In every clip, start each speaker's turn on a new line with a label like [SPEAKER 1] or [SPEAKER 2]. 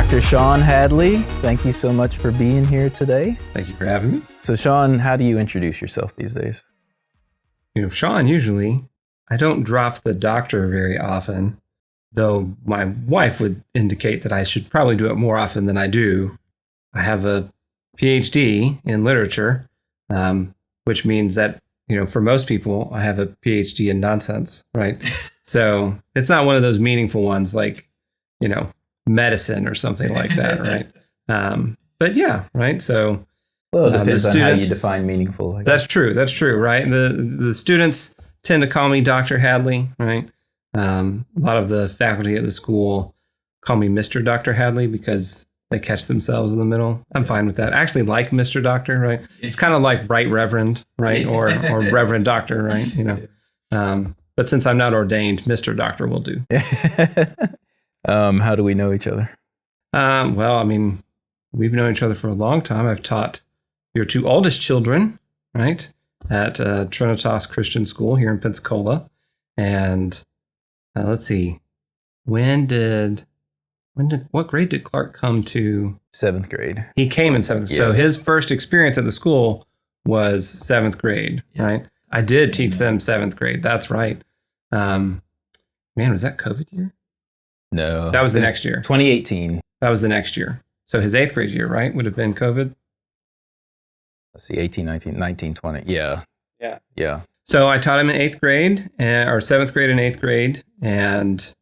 [SPEAKER 1] Dr. Sean Hadley, thank you so much for being here today.
[SPEAKER 2] Thank you for having me.
[SPEAKER 1] So Sean, how do you introduce yourself these days?
[SPEAKER 2] Sean, usually, I don't drop the doctor very often, though my wife would indicate that I should probably do it more often than I do. I have a PhD in literature, which means that, for most people, I have a PhD in nonsense, right? So it's not one of those meaningful ones like, medicine or something like that, right? But yeah, right? So,
[SPEAKER 1] well, it depends on how you define meaningful.
[SPEAKER 2] That's true, right? The students tend to call me Dr. Hadley, right? A lot of the faculty at the school call me Mr. Dr. Hadley because they catch themselves in the middle. I'm fine with that. I actually like Mr. Doctor, right? It's kind of like Right Reverend, right? Or Reverend Doctor, right? But since I'm not ordained, Mr. Doctor will do.
[SPEAKER 1] How do we know each other?
[SPEAKER 2] We've known each other for a long time. I've taught your two oldest children, right, at Trinitas Christian School here in Pensacola. And let's see, what grade did Clark come to?
[SPEAKER 1] 7th grade.
[SPEAKER 2] He came in 7th grade. Yeah. So his first experience at the school was 7th grade, right? I did teach them 7th grade. That's right. Was that COVID year?
[SPEAKER 1] No.
[SPEAKER 2] That was the next year.
[SPEAKER 1] 2018.
[SPEAKER 2] That was the next year. So his 8th grade year, right, would have been COVID?
[SPEAKER 1] Let's see, 18, 19, 20. Yeah.
[SPEAKER 2] So I taught him in 8th grade, or 7th grade and 8th grade. And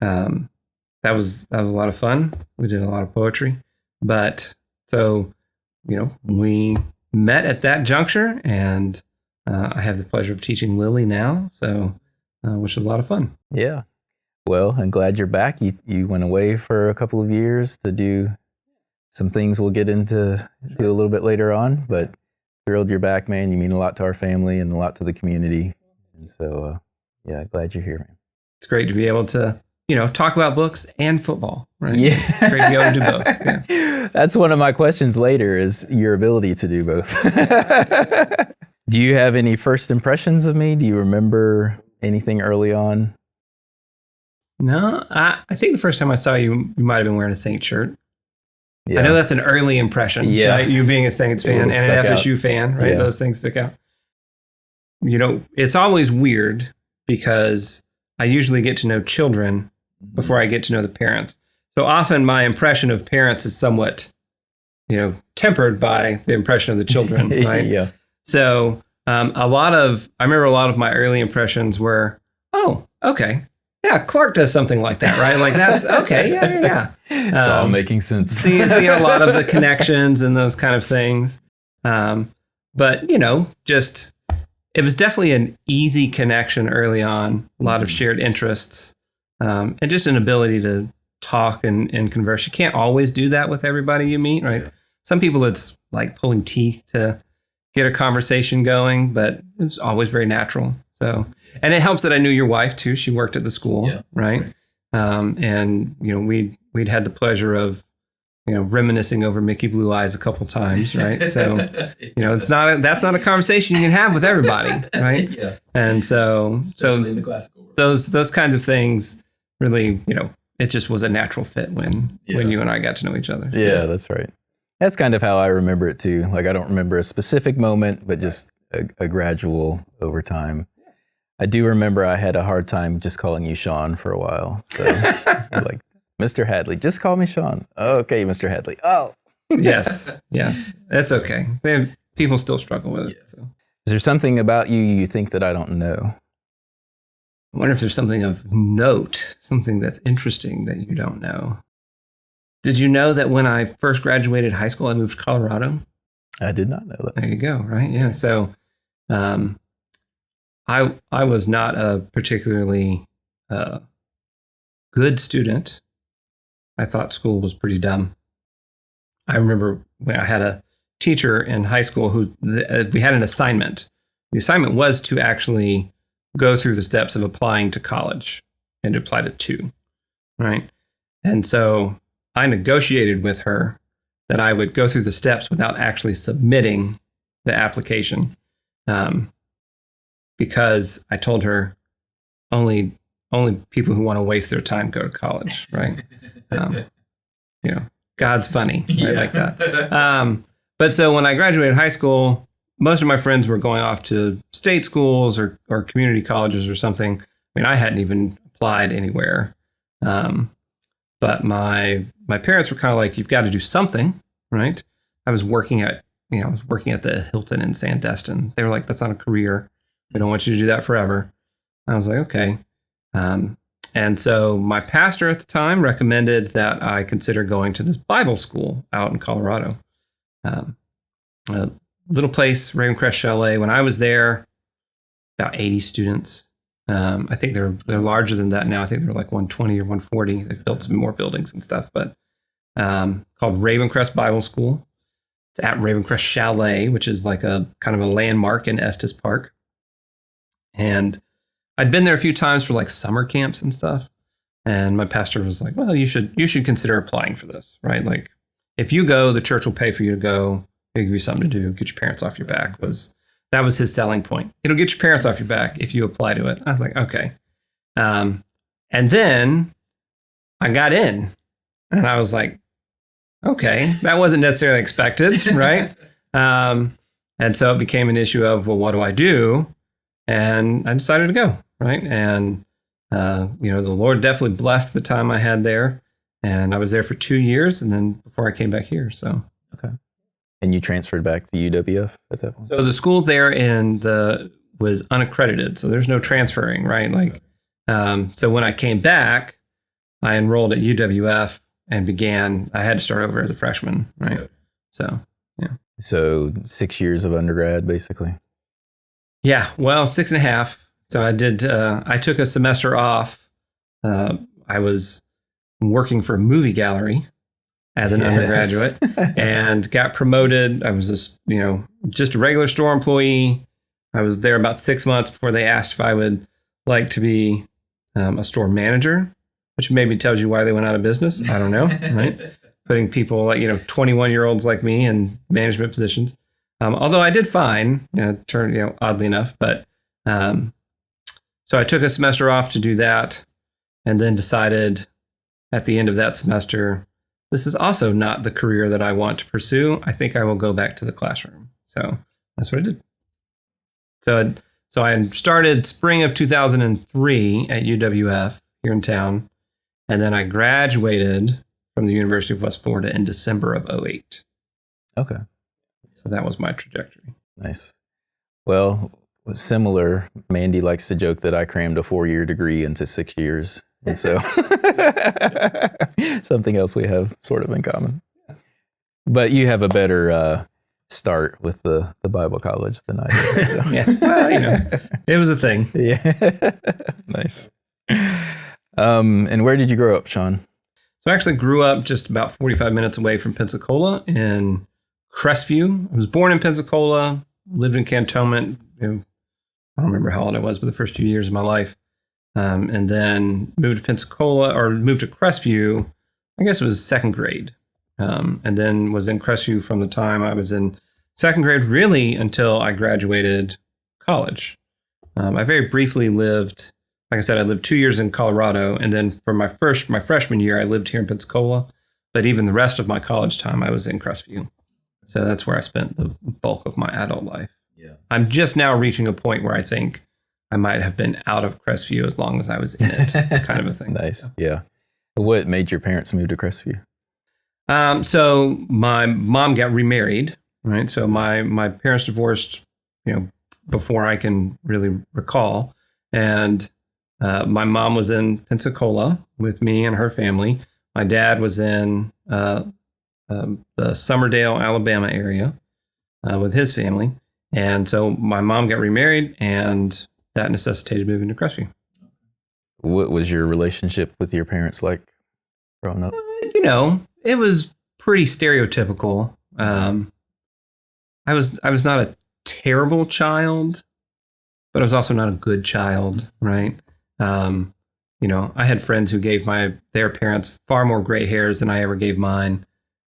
[SPEAKER 2] that was a lot of fun. We did a lot of poetry. But so, we met at that juncture, and I have the pleasure of teaching Lily now. So, which is a lot of fun.
[SPEAKER 1] Yeah. Well, I'm glad you're back. You went away for a couple of years to do some things we'll get into a little bit later on, but thrilled you're back, man. You mean a lot to our family and a lot to the community. And so, glad you're here, man.
[SPEAKER 2] It's great to be able to, talk about books and football, right?
[SPEAKER 1] Yeah.
[SPEAKER 2] Great to be able to do both. Yeah.
[SPEAKER 1] That's one of my questions later is your ability to do both. Do you have any first impressions of me? Do you remember anything early on?
[SPEAKER 2] No, I think the first time I saw you, you might have been wearing a Saints shirt. Yeah. I know that's an early impression, right? You being a Saints fan and an FSU fan, right? Yeah. Those things stick out. It's always weird because I usually get to know children before I get to know the parents. So often my impression of parents is somewhat, tempered by the impression of the children, right?
[SPEAKER 1] Yeah.
[SPEAKER 2] So I remember a lot of my early impressions were, oh, okay. Yeah, Clark does something like that, right? Like that's okay. Yeah.
[SPEAKER 1] It's all making sense.
[SPEAKER 2] seeing a lot of the connections and those kind of things. But it was definitely an easy connection early on. A lot of shared interests, and just an ability to talk and converse. You can't always do that with everybody you meet, right? Yeah. Some people it's like pulling teeth to get a conversation going, but it's always very natural. So. And it helps that I knew your wife too. She worked at the school, right? And we'd had the pleasure of reminiscing over Mickey Blue Eyes a couple times, right? So that's not a conversation you can have with everybody, right?
[SPEAKER 1] Yeah.
[SPEAKER 2] And so
[SPEAKER 1] especially in the classical world.
[SPEAKER 2] Those kinds of things really, it just was a natural fit when you and I got to know each other. So.
[SPEAKER 1] Yeah, that's right. That's kind of how I remember it too. Like I don't remember a specific moment, but just a gradual over time. I do remember I had a hard time just calling you Sean for a while. So like, Mr. Hadley, just call me Sean. Oh, okay, Mr. Hadley. Oh.
[SPEAKER 2] Yes. That's okay. People still struggle with it. So.
[SPEAKER 1] Is there something about you think that I don't know?
[SPEAKER 2] I wonder if there's something of note, something that's interesting that you don't know. Did you know that when I first graduated high school, I moved to Colorado?
[SPEAKER 1] I did not know that.
[SPEAKER 2] There you go, right? Yeah. So, I was not a particularly good student. I thought school was pretty dumb. I remember when I had a teacher in high school we had an assignment. The assignment was to actually go through the steps of applying to college and to apply to 2, right? And so I negotiated with her that I would go through the steps without actually submitting the application. Because I told her only people who want to waste their time go to college, right? God's funny, right? Like that. But so when I graduated high school, most of my friends were going off to state schools or community colleges or something. I mean, I hadn't even applied anywhere. But my parents were kind of like, you've got to do something, right? I was working at the Hilton in Sandestin. They were like, that's not a career. We don't want you to do that forever. I was like, okay. And so my pastor at the time recommended that I consider going to this Bible school out in Colorado. A little place, Ravencrest Chalet. When I was there, about 80 students. I think they're larger than that now. I think they're like 120 or 140. They've built some more buildings and stuff, but called Ravencrest Bible School. It's at Ravencrest Chalet, which is like a kind of a landmark in Estes Park. And I'd been there a few times for like summer camps and stuff. And my pastor was like, well, you should consider applying for this, right? Like if you go, the church will pay for you to go. They'll give you something to do, get your parents off your back. That was his selling point. It'll get your parents off your back if you apply to it. I was like, okay. And then I got in and I was like, okay, that wasn't necessarily expected, right? And so it became an issue of, well, what do I do? And I decided to go, right? And, the Lord definitely blessed the time I had there. And I was there for 2 years and then before I came back here, so.
[SPEAKER 1] Okay. And you transferred back to UWF at that point?
[SPEAKER 2] So the school there was unaccredited, so there's no transferring, right? Like, so when I came back, I enrolled at UWF and I had to start over as a freshman, right? Yeah. So, yeah. So
[SPEAKER 1] 6 years of undergrad, basically?
[SPEAKER 2] Yeah, well, 6.5. So I took a semester off. I was working for a movie gallery as an undergraduate and got promoted. I was just a regular store employee. I was there about 6 months before they asked if I would like to be a store manager, which maybe tells you why they went out of business. I don't know, right? Putting people like, 21-year-olds like me in management positions. Although I did fine, oddly enough, but so I took a semester off to do that and then decided at the end of that semester, this is also not the career that I want to pursue. I think I will go back to the classroom. So that's what I did. So I started spring of 2003 at UWF here in town. And then I graduated from the University of West Florida in December of 2008.
[SPEAKER 1] Okay.
[SPEAKER 2] So that was my trajectory.
[SPEAKER 1] Nice. Well, similar, Mandy likes to joke that I crammed a 4-year degree into 6 years. And so something else we have sort of in common. But you have a better start with the Bible college than I did. So.
[SPEAKER 2] Yeah. Well, it was a thing.
[SPEAKER 1] Yeah. Nice. And where did you grow up, Sean?
[SPEAKER 2] So I actually grew up just about 45 minutes away from Pensacola in Crestview. I was born in Pensacola, lived in Cantonment. I don't remember how old I was, but the first few years of my life. And then moved to Crestview, I guess it was second grade. And then was in Crestview from the time I was in second grade, really until I graduated college. I very briefly lived, like I said, I lived 2 years in Colorado. And then for my freshman year, I lived here in Pensacola. But even the rest of my college time, I was in Crestview. So that's where I spent the bulk of my adult life. Yeah. I'm just now reaching a point where I think I might have been out of Crestview as long as I was in it, kind of a thing.
[SPEAKER 1] Nice. Yeah. What made your parents move to Crestview?
[SPEAKER 2] So my mom got remarried, right? So my parents divorced, before I can really recall. And my mom was in Pensacola with me and her family. My dad was in the Summerdale, Alabama area with his family. And so my mom got remarried and that necessitated moving to Crestview.
[SPEAKER 1] What was your relationship with your parents like growing up?
[SPEAKER 2] It was pretty stereotypical. I was not a terrible child, but I was also not a good child, right? I had friends who gave their parents far more gray hairs than I ever gave mine.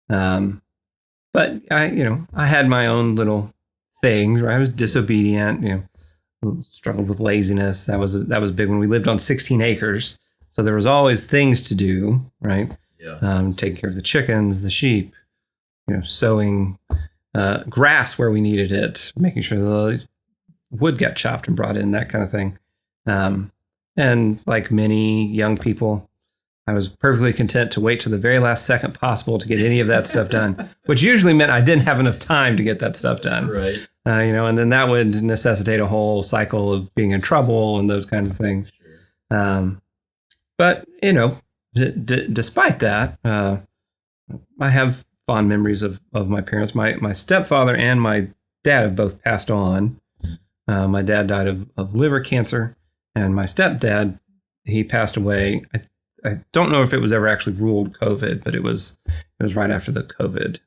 [SPEAKER 2] But I had my own little things, right? I was disobedient, struggled with laziness. That was big when we lived on 16 acres. So there was always things to do, right? taking care of the chickens, the sheep, sowing grass where we needed it, making sure the wood got chopped and brought in, that kind of thing. And like many young people, I was perfectly content to wait till the very last second possible to get any of that stuff done, which usually meant I didn't have enough time to get that stuff done.
[SPEAKER 1] Right.
[SPEAKER 2] And then that would necessitate a whole cycle of being in trouble and those kinds of things. Sure. But, despite that, I have fond memories of my parents. My stepfather and my dad have both passed on. My dad died of liver cancer, and my stepdad, he passed away. I don't know if it was ever actually ruled COVID, but it was right after the COVID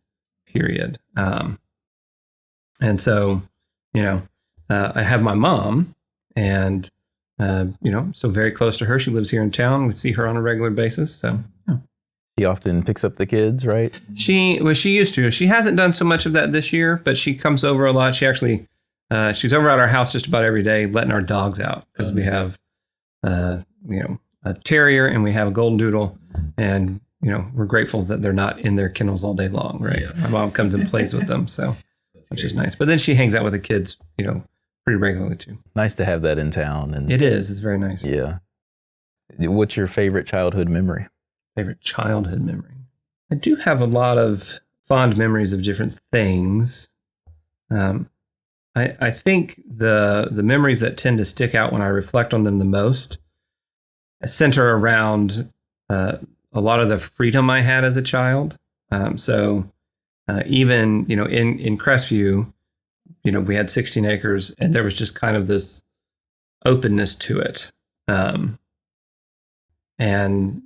[SPEAKER 2] period. And so, I have my mom, and so very close to her. She lives here in town. We see her on a regular basis. So
[SPEAKER 1] She often picks up the kids, right?
[SPEAKER 2] she used to. She hasn't done so much of that this year, but she comes over a lot. She actually, she's over at our house just about every day, letting our dogs out, because we have, a terrier and we have a golden doodle, and we're grateful that they're not in their kennels all day long, right? Yeah. My mom comes and plays with them, so which is nice. But then she hangs out with the kids, pretty regularly too.
[SPEAKER 1] Nice to have that in town. And
[SPEAKER 2] it is. It's very nice.
[SPEAKER 1] Yeah. What's your favorite childhood memory?
[SPEAKER 2] Favorite childhood memory? I do have a lot of fond memories of different things. I think the memories that tend to stick out when I reflect on them the most center around a lot of the freedom I had as a child. Even in Crestview, we had 16 acres, and there was just kind of this openness to it. And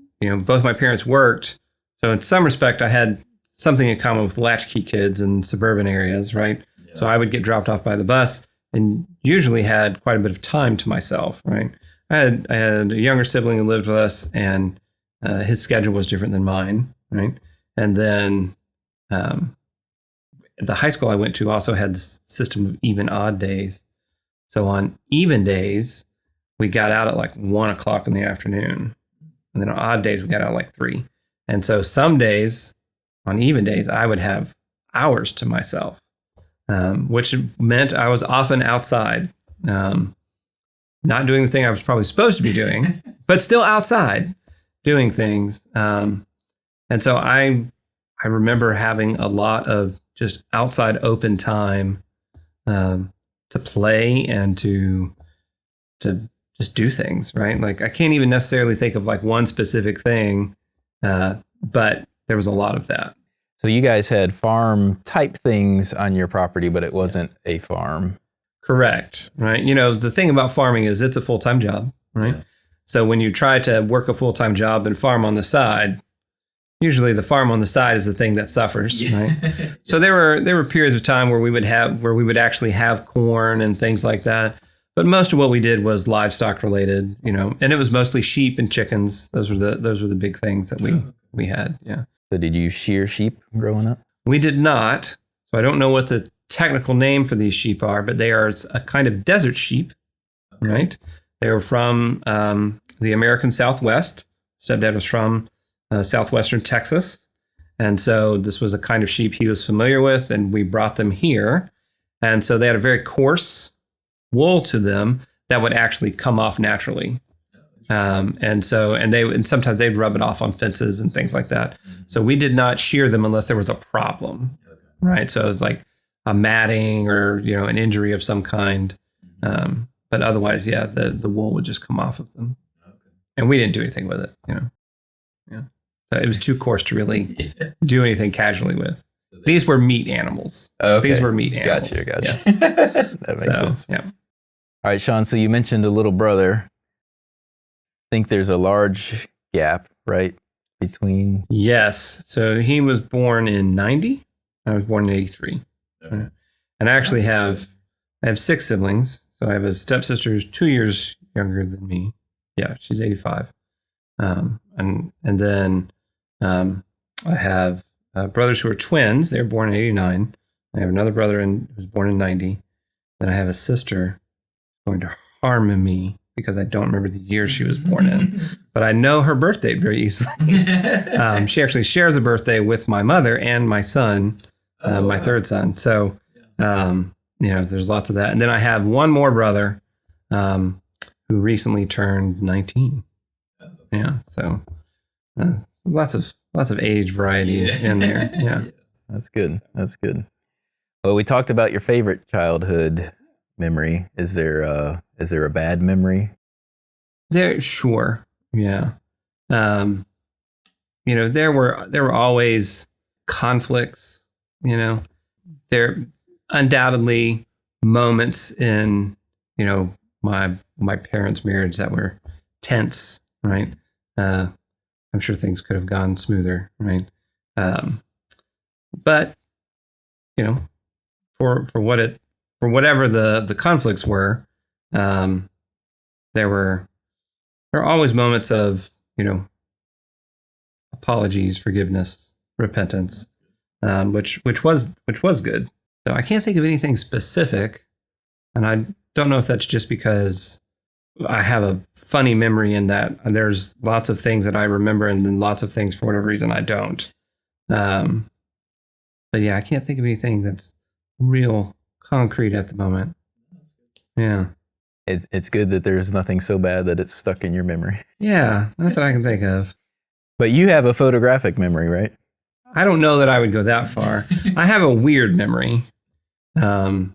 [SPEAKER 2] both my parents worked, so in some respect, I had something in common with latchkey kids in suburban areas, right? Yeah. So I would get dropped off by the bus, and usually had quite a bit of time to myself, right? I had a younger sibling who lived with us, and his schedule was different than mine, right? And then the high school I went to also had this system of even odd days. So on even days, we got out at like 1 o'clock in the afternoon. And then on odd days, we got out at like 3. And so some days, on even days, I would have hours to myself, which meant I was often outside, not doing the thing I was probably supposed to be doing, but still outside doing things. And so I remember having a lot of just outside open time to play and to just do things, right? Like I can't even necessarily think of like one specific thing, but there was a lot of that.
[SPEAKER 1] So you guys had farm type things on your property, but it wasn't a farm.
[SPEAKER 2] Correct, right? The thing about farming is it's a full-time job, right? Yeah. So when you try to work a full-time job and farm on the side, usually the farm on the side is the thing that suffers, right? So there were periods of time where we would actually have corn and things like that. But most of what we did was livestock related, and it was mostly sheep and chickens. Those were the big things that we had. Yeah.
[SPEAKER 1] So did you shear sheep growing up?
[SPEAKER 2] We did not. So I don't know what the technical name for these sheep are, but they are a kind of desert sheep, right? They were from the American Southwest. Stepdad was from southwestern Texas. And so this was a kind of sheep he was familiar with, and we brought them here. And so they had a very coarse wool to them that would actually come off naturally. And sometimes they'd rub it off on fences and things like that. Mm-hmm. So we did not shear them unless there was a problem, right? So it was like a matting or, an injury of some kind. But otherwise, yeah, the wool would just come off of them. Okay. And we didn't do anything with it, Yeah. So it was too coarse to really do anything casually with. So these were meat animals. Okay. These were meat animals.
[SPEAKER 1] Gotcha.
[SPEAKER 2] Yes.
[SPEAKER 1] That makes sense.
[SPEAKER 2] Yeah.
[SPEAKER 1] All right, Sean, so you mentioned a little brother. I think there's a large gap, right, between...
[SPEAKER 2] Yes. So he was born in 90. I was born in 83. Okay. And I actually have 6 siblings. So I have a stepsister who's 2 years younger than me. Yeah, she's 85. And then I have brothers who are twins. They were born in 89. I have another brother who was born in 90. Then I have a sister going to harm me because I don't remember the year she was born in, but I know her birth date very easily. She actually shares a birthday with my mother and my son, my third son. So, there's lots of that. And then I have one more brother who recently turned 19. Yeah. So lots of age variety in there. Yeah.
[SPEAKER 1] That's good. That's good. Well, we talked about your favorite childhood memory. Is there a bad memory?
[SPEAKER 2] Sure. Yeah. There were always conflicts, there undoubtedly moments in, my parents' marriage that were tense, right? I'm sure things could have gone smoother, right? But, for whatever the conflicts were, there were always moments of, apologies, forgiveness, repentance, which was good. So I can't think of anything specific, and I don't know if that's just because I have a funny memory in that there's lots of things that I remember, and then lots of things for whatever reason I don't. But yeah, I can't think of anything that's real concrete at the moment. Yeah.
[SPEAKER 1] It's good that there's nothing so bad that it's stuck in your memory.
[SPEAKER 2] Yeah, not that I can think of.
[SPEAKER 1] But you have a photographic memory, right?
[SPEAKER 2] I don't know that I would go that far. I have a weird memory. I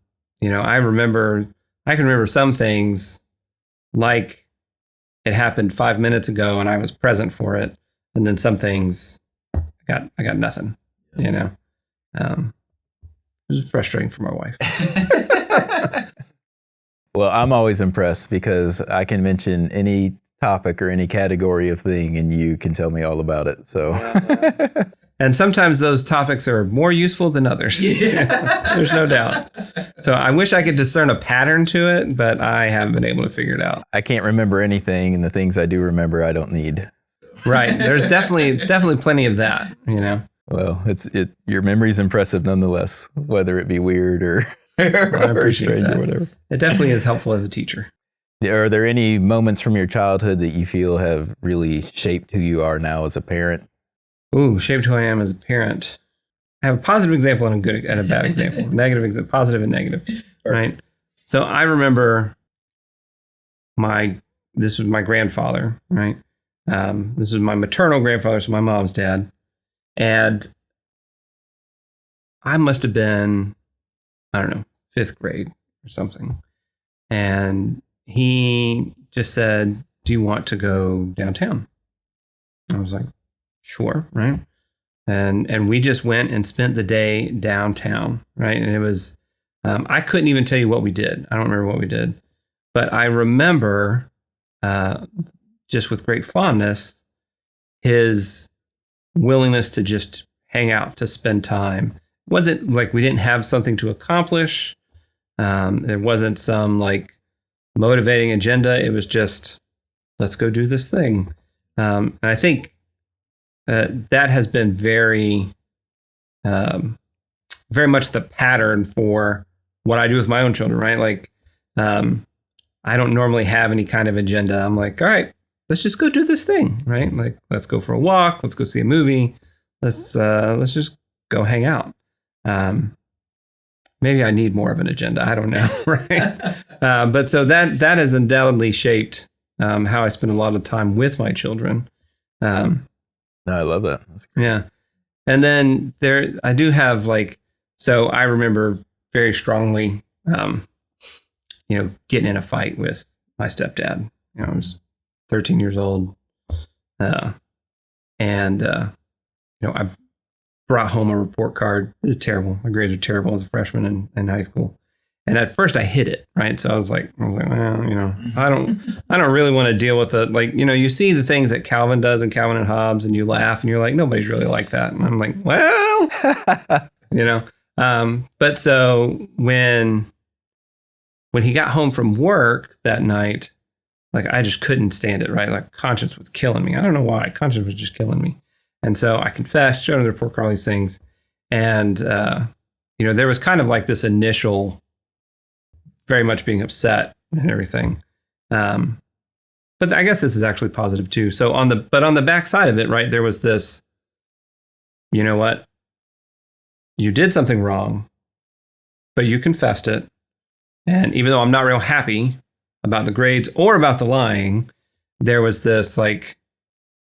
[SPEAKER 2] can remember some things like it happened 5 minutes ago and I was present for it. And then some things I got nothing, It was frustrating for my wife.
[SPEAKER 1] Well, I'm always impressed because I can mention any topic or any category of thing and you can tell me all about it. So,
[SPEAKER 2] and sometimes those topics are more useful than others. Yeah. There's no doubt. So I wish I could discern a pattern to it, but I haven't been able to figure it out.
[SPEAKER 1] I can't remember anything, and the things I do remember, I don't need.
[SPEAKER 2] Right. There's definitely plenty of that,
[SPEAKER 1] Well, your memory's impressive nonetheless, whether it be weird or strange or whatever.
[SPEAKER 2] It definitely is helpful as a teacher.
[SPEAKER 1] Are there any moments from your childhood that you feel have really shaped who you are now as a parent?
[SPEAKER 2] Ooh, shaped who I am as a parent. I have a positive example and a bad example. Negative example, positive and negative, right? So I remember this was my grandfather, right? This was my maternal grandfather, so my mom's dad. And I must have been, I don't know, 5th grade or something. And he just said, "Do you want to go downtown?" I was like, "Sure," right? And we just went and spent the day downtown, right? And it was, I couldn't even tell you what we did. I don't remember what we did. But I remember, just with great fondness, his willingness to just hang out, to spend time. It wasn't like we didn't have something to accomplish. There wasn't some like motivating agenda. It was just, let's go do this thing. And I think that has been very much the pattern for what I do with my own children, right? Like, I don't normally have any kind of agenda. I'm like, all right, let's just go do this thing, right? Like, let's go for a walk. Let's go see a movie. Let's just go hang out. Maybe I need more of an agenda. I don't know, right? But so that has undoubtedly shaped how I spend a lot of time with my children.
[SPEAKER 1] No, I love that. That's great.
[SPEAKER 2] Yeah. And then I do have so I remember very strongly, getting in a fight with my stepdad. I was 13 years old. And I brought home a report card. It was terrible. My grades were terrible as a freshman in high school. And at first I hid it, right? So I was like, well, I don't really want to deal with it. Like, you see the things that Calvin does in Calvin and Hobbes and you laugh and you're like, nobody's really like that. And I'm like, well, but so when he got home from work that night, like I just couldn't stand it, right? Like conscience was killing me. I don't know why. Conscience was just killing me. And so I confessed, showed him the report card, all these things. And, there was kind of like this initial very much being upset and everything. but I guess this is actually positive too. So on the back side of it, right, there was this, you know what? You did something wrong, but you confessed it. And even though I'm not real happy about the grades or about the lying, there was this like,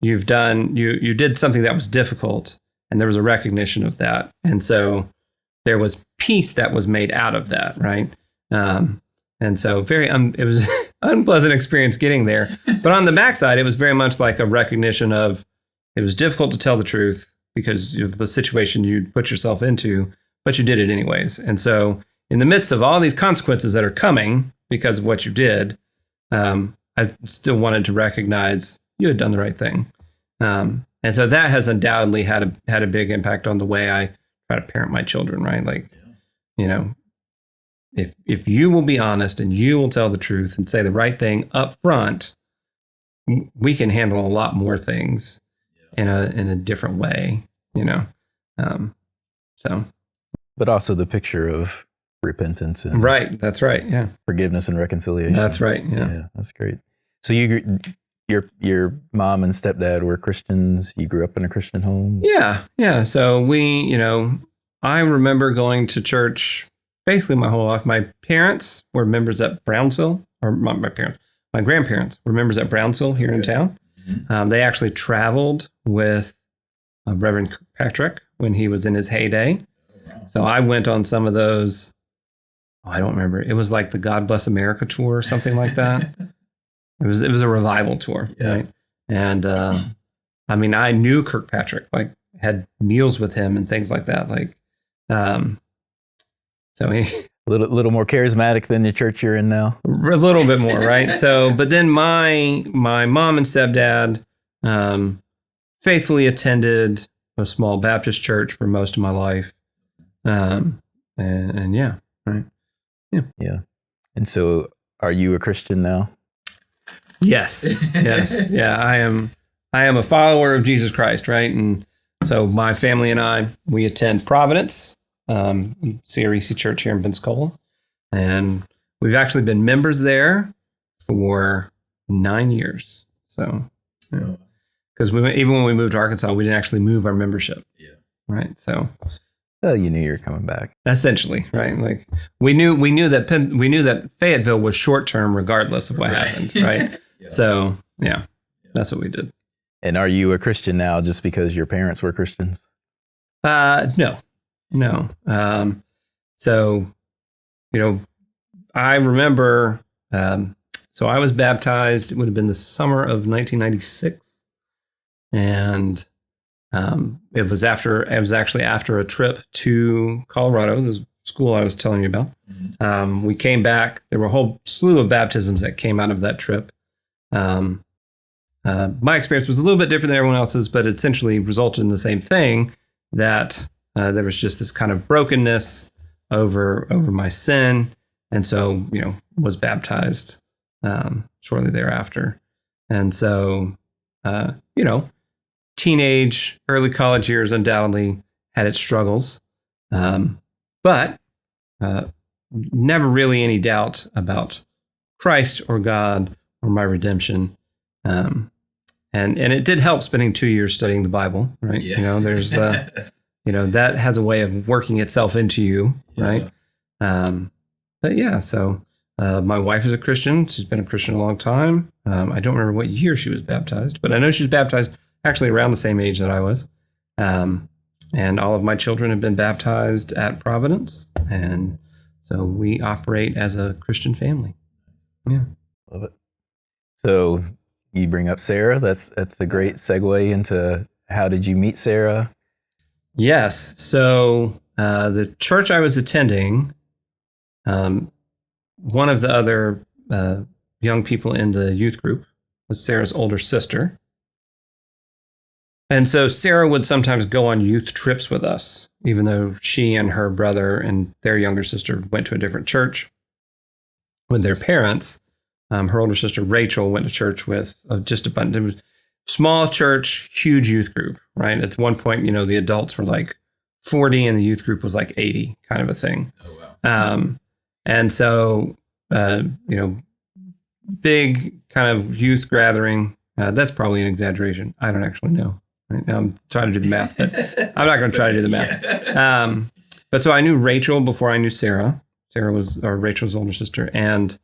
[SPEAKER 2] you did something that was difficult, and there was a recognition of that. And so there was peace that was made out of that, right? And so it was an unpleasant experience getting there. But on the backside, it was very much like a recognition of it was difficult to tell the truth because of the situation you put yourself into, but you did it anyways. And so in the midst of all these consequences that are coming because of what you did, I still wanted to recognize you had done the right thing. And so that has undoubtedly had a big impact on the way I try to parent my children, right? Like, you know, if you will be honest and you will tell the truth and say the right thing up front, we can handle a lot more things in a different way, you know. So,
[SPEAKER 1] but also the picture of repentance and
[SPEAKER 2] right. That's right. Yeah.
[SPEAKER 1] forgiveness and reconciliation.
[SPEAKER 2] That's right. Yeah.
[SPEAKER 1] That's great. So your mom and stepdad were Christians. You grew up in a Christian home.
[SPEAKER 2] Yeah. So I remember going to church basically my whole life. My parents were members at Brownsville, or my grandparents were members at Brownsville here in town. Mm-hmm. They actually traveled with Reverend Kirkpatrick when he was in his heyday. So I went on some of those. I don't remember. It was like the God Bless America tour or something like that. It was a revival tour, right? And I mean, I knew Kirkpatrick, like had meals with him and things like that. Like, so he
[SPEAKER 1] a little more charismatic than the church you're in now.
[SPEAKER 2] A little bit more, right? So, but then my mom and stepdad faithfully attended a small Baptist church for most of my life, and yeah, right,
[SPEAKER 1] yeah. And so, are you a Christian now?
[SPEAKER 2] Yes, yeah. I am a follower of Jesus Christ, right? And so my family and I, we attend Providence, CREC Church here in Pensacola, and we've actually been members there for 9 years. So, because even when we moved to Arkansas, we didn't actually move our membership. Yeah. Right. So.
[SPEAKER 1] Well, you knew you were coming back.
[SPEAKER 2] Essentially, right? Like we knew that Fayetteville was short term, regardless of what happened, right? So, yeah, that's what we did.
[SPEAKER 1] And are you a Christian now just because your parents were Christians?
[SPEAKER 2] No. So, I remember. So I was baptized. It would have been the summer of 1996, and it was actually after a trip to Colorado, the school I was telling you about. Mm-hmm. We came back. There were a whole slew of baptisms that came out of that trip. My experience was a little bit different than everyone else's, but it essentially resulted in the same thing, that there was just this kind of brokenness over my sin. And so, was baptized shortly thereafter. And so, teenage, early college years undoubtedly had its struggles, but never really any doubt about Christ or God or my redemption. And it did help spending 2 years studying the Bible, right? Yeah. There's, that has a way of working itself into you, right? But yeah, so my wife is a Christian. She's been a Christian a long time. I don't remember what year she was baptized, but I know she was baptized actually around the same age that I was. And all of my children have been baptized at Providence. And so we operate as a Christian family. Yeah.
[SPEAKER 1] Love it. So you bring up Sarah. That's a great segue into how did you meet Sarah?
[SPEAKER 2] Yes. So the church I was attending, one of the other young people in the youth group was Sarah's older sister. And so Sarah would sometimes go on youth trips with us, even though she and her brother and their younger sister went to a different church with their parents. Her older sister, Rachel, went to church with just a bunch. It was small church, huge youth group, right? At one point, the adults were like 40 and the youth group was like 80, kind of a thing. Oh, wow. And so, big kind of youth gathering. That's probably an exaggeration. I don't actually know. Right now I'm trying to do the math, but I'm not going to try to do the math. But so I knew Rachel before I knew Sarah. Sarah was Rachel's older sister. And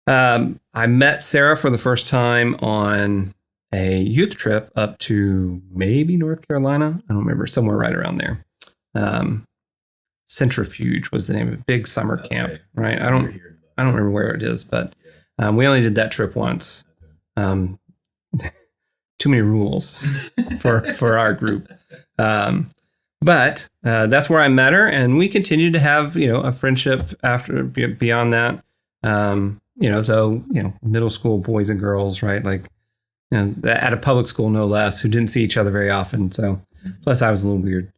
[SPEAKER 2] I met Sarah for the first time on a youth trip up to maybe North Carolina. I don't remember, somewhere right around there. Centrifuge was the name of it. Big summer camp, right? I don't remember where it is, but we only did that trip once. Too many rules for our group. But that's where I met her, and we continued to have, a friendship after beyond that. Middle school boys and girls, right? Like, at a public school, no less, who didn't see each other very often. So, plus I was a little weird.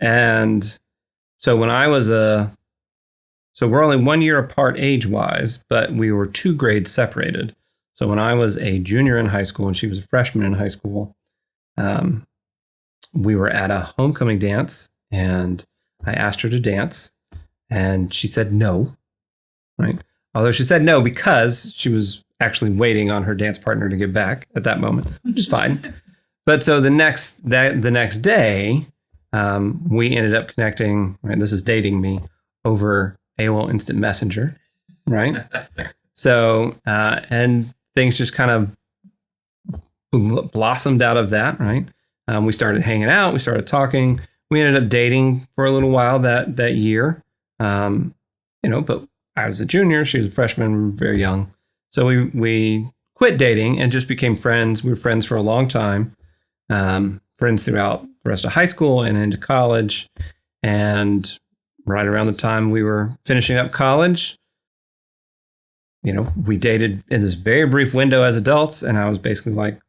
[SPEAKER 2] And so when I was so we're only 1 year apart age-wise, but we were 2 grades separated. So when I was a junior in high school and she was a freshman in high school, we were at a homecoming dance, and I asked her to dance, and she said no, right? Although she said no because she was actually waiting on her dance partner to get back at that moment, which is fine. But so the next day, we ended up connecting, right? This is dating me, over AOL Instant Messenger, right? So, and things just kind of blossomed out of that, right? We started hanging out, we started talking. We ended up dating for a little while that year. But I was a junior, she was a freshman, we were very young. So we quit dating and just became friends. We were friends for a long time. Friends throughout the rest of high school and into college. And right around the time we were finishing up college, we dated in this very brief window as adults. And I was basically like,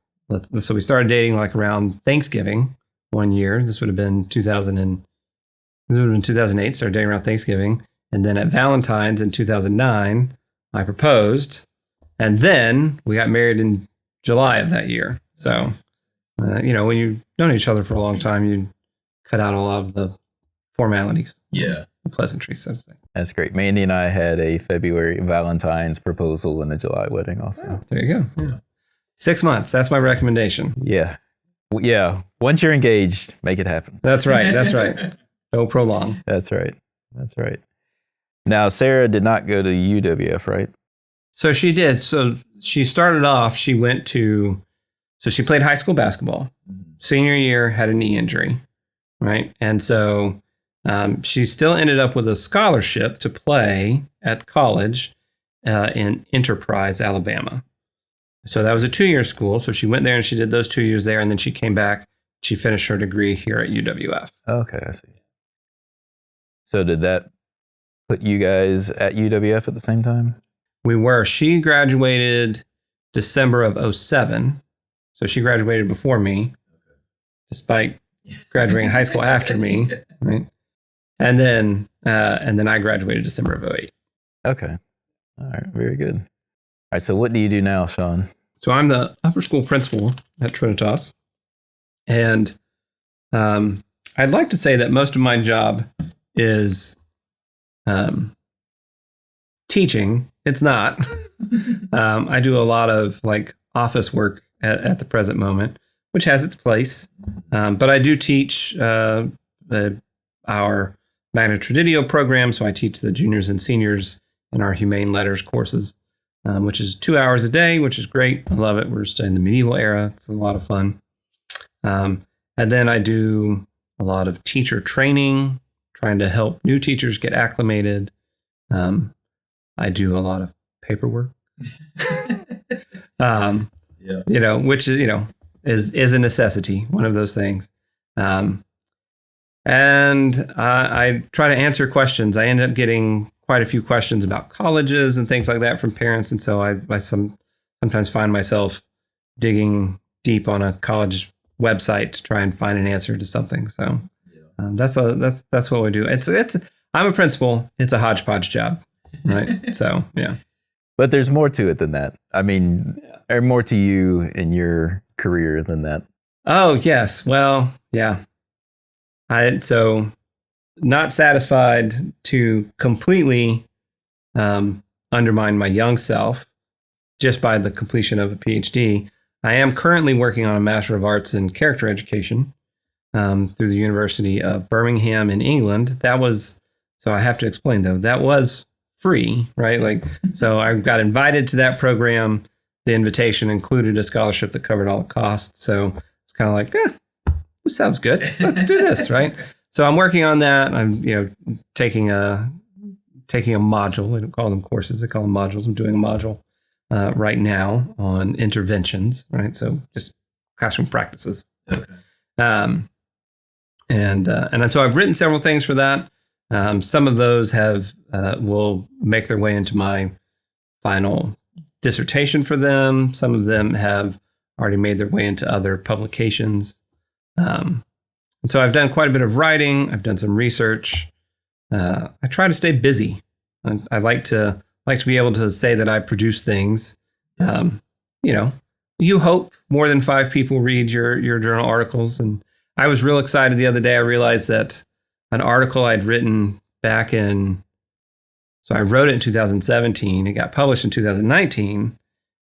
[SPEAKER 2] so we started dating like around Thanksgiving one year. This would have been 2008, started dating around Thanksgiving. And then at Valentine's in 2009, I proposed. And then we got married in July of that year. So, when you've known each other for a long time, you cut out a lot of the formalities.
[SPEAKER 1] Yeah.
[SPEAKER 2] The pleasantries, so to say.
[SPEAKER 1] That's great. Mandy and I had a February Valentine's proposal and a July wedding also.
[SPEAKER 2] Oh, there you go. Yeah. 6 months. That's my recommendation.
[SPEAKER 1] Yeah. Yeah. Once you're engaged, make it happen.
[SPEAKER 2] That's right. That's right. Don't prolong.
[SPEAKER 1] That's right. That's right. Now, Sarah did not go to UWF, right?
[SPEAKER 2] So she did. So she started off, she played high school basketball. Senior year, had a knee injury, right? And so she still ended up with a scholarship to play at college in Enterprise, Alabama. So that was a 2-year school. So she went there and she did those 2 years there. And then she came back. She finished her degree here at UWF.
[SPEAKER 1] Okay, I see. So did that put you guys at UWF at the same time?
[SPEAKER 2] We were. She graduated December of 2007. So she graduated before me, despite graduating high school after me, right? And then I graduated December of 2008.
[SPEAKER 1] Okay. All right. Very good. All right. So what do you do now, Sean?
[SPEAKER 2] So I'm the upper school principal at Trinitas. And I'd like to say that most of my job is teaching. It's not. I do a lot of like office work at the present moment, which has its place. But I do teach our Magna Traditio program. So I teach the juniors and seniors in our Humane Letters courses, which is 2 hours a day, which is great. I love it. We're studying the medieval era. It's a lot of fun. And then I do a lot of teacher training, trying to help new teachers get acclimated. I do a lot of paperwork. Which is a necessity, one of those things. And I try to answer questions. I end up getting quite a few questions about colleges and things like that from parents. And so I sometimes find myself digging deep on a college website to try and find an answer to something. So that's what we do. I'm a principal. It's a hodgepodge job, right? So, yeah.
[SPEAKER 1] But there's more to it than that. I mean, there's more to you in your career than that.
[SPEAKER 2] Oh, yes. Well, yeah. So not satisfied to completely undermine my young self just by the completion of a PhD. I am currently working on a Master of Arts in Character Education through the University of Birmingham in England. So I have to explain though, that was free, right? Like, so I got invited to that program. The invitation included a scholarship that covered all the costs. So it's kind of like, this sounds good. Let's do this, right? So I'm working on that. I'm, taking a module. They don't call them courses; they call them modules. I'm doing a module right now on interventions, right? So just classroom practices.
[SPEAKER 1] Okay.
[SPEAKER 2] And so I've written several things for that. Some of those will make their way into my final dissertation for them. Some of them have already made their way into other publications. And so I've done quite a bit of writing. I've done some research. I try to stay busy. I like to be able to say that I produce things. You hope more than 5 people read your journal articles. And I was real excited the other day. I realized that an article I'd written so I wrote it in 2017. It got published in 2019.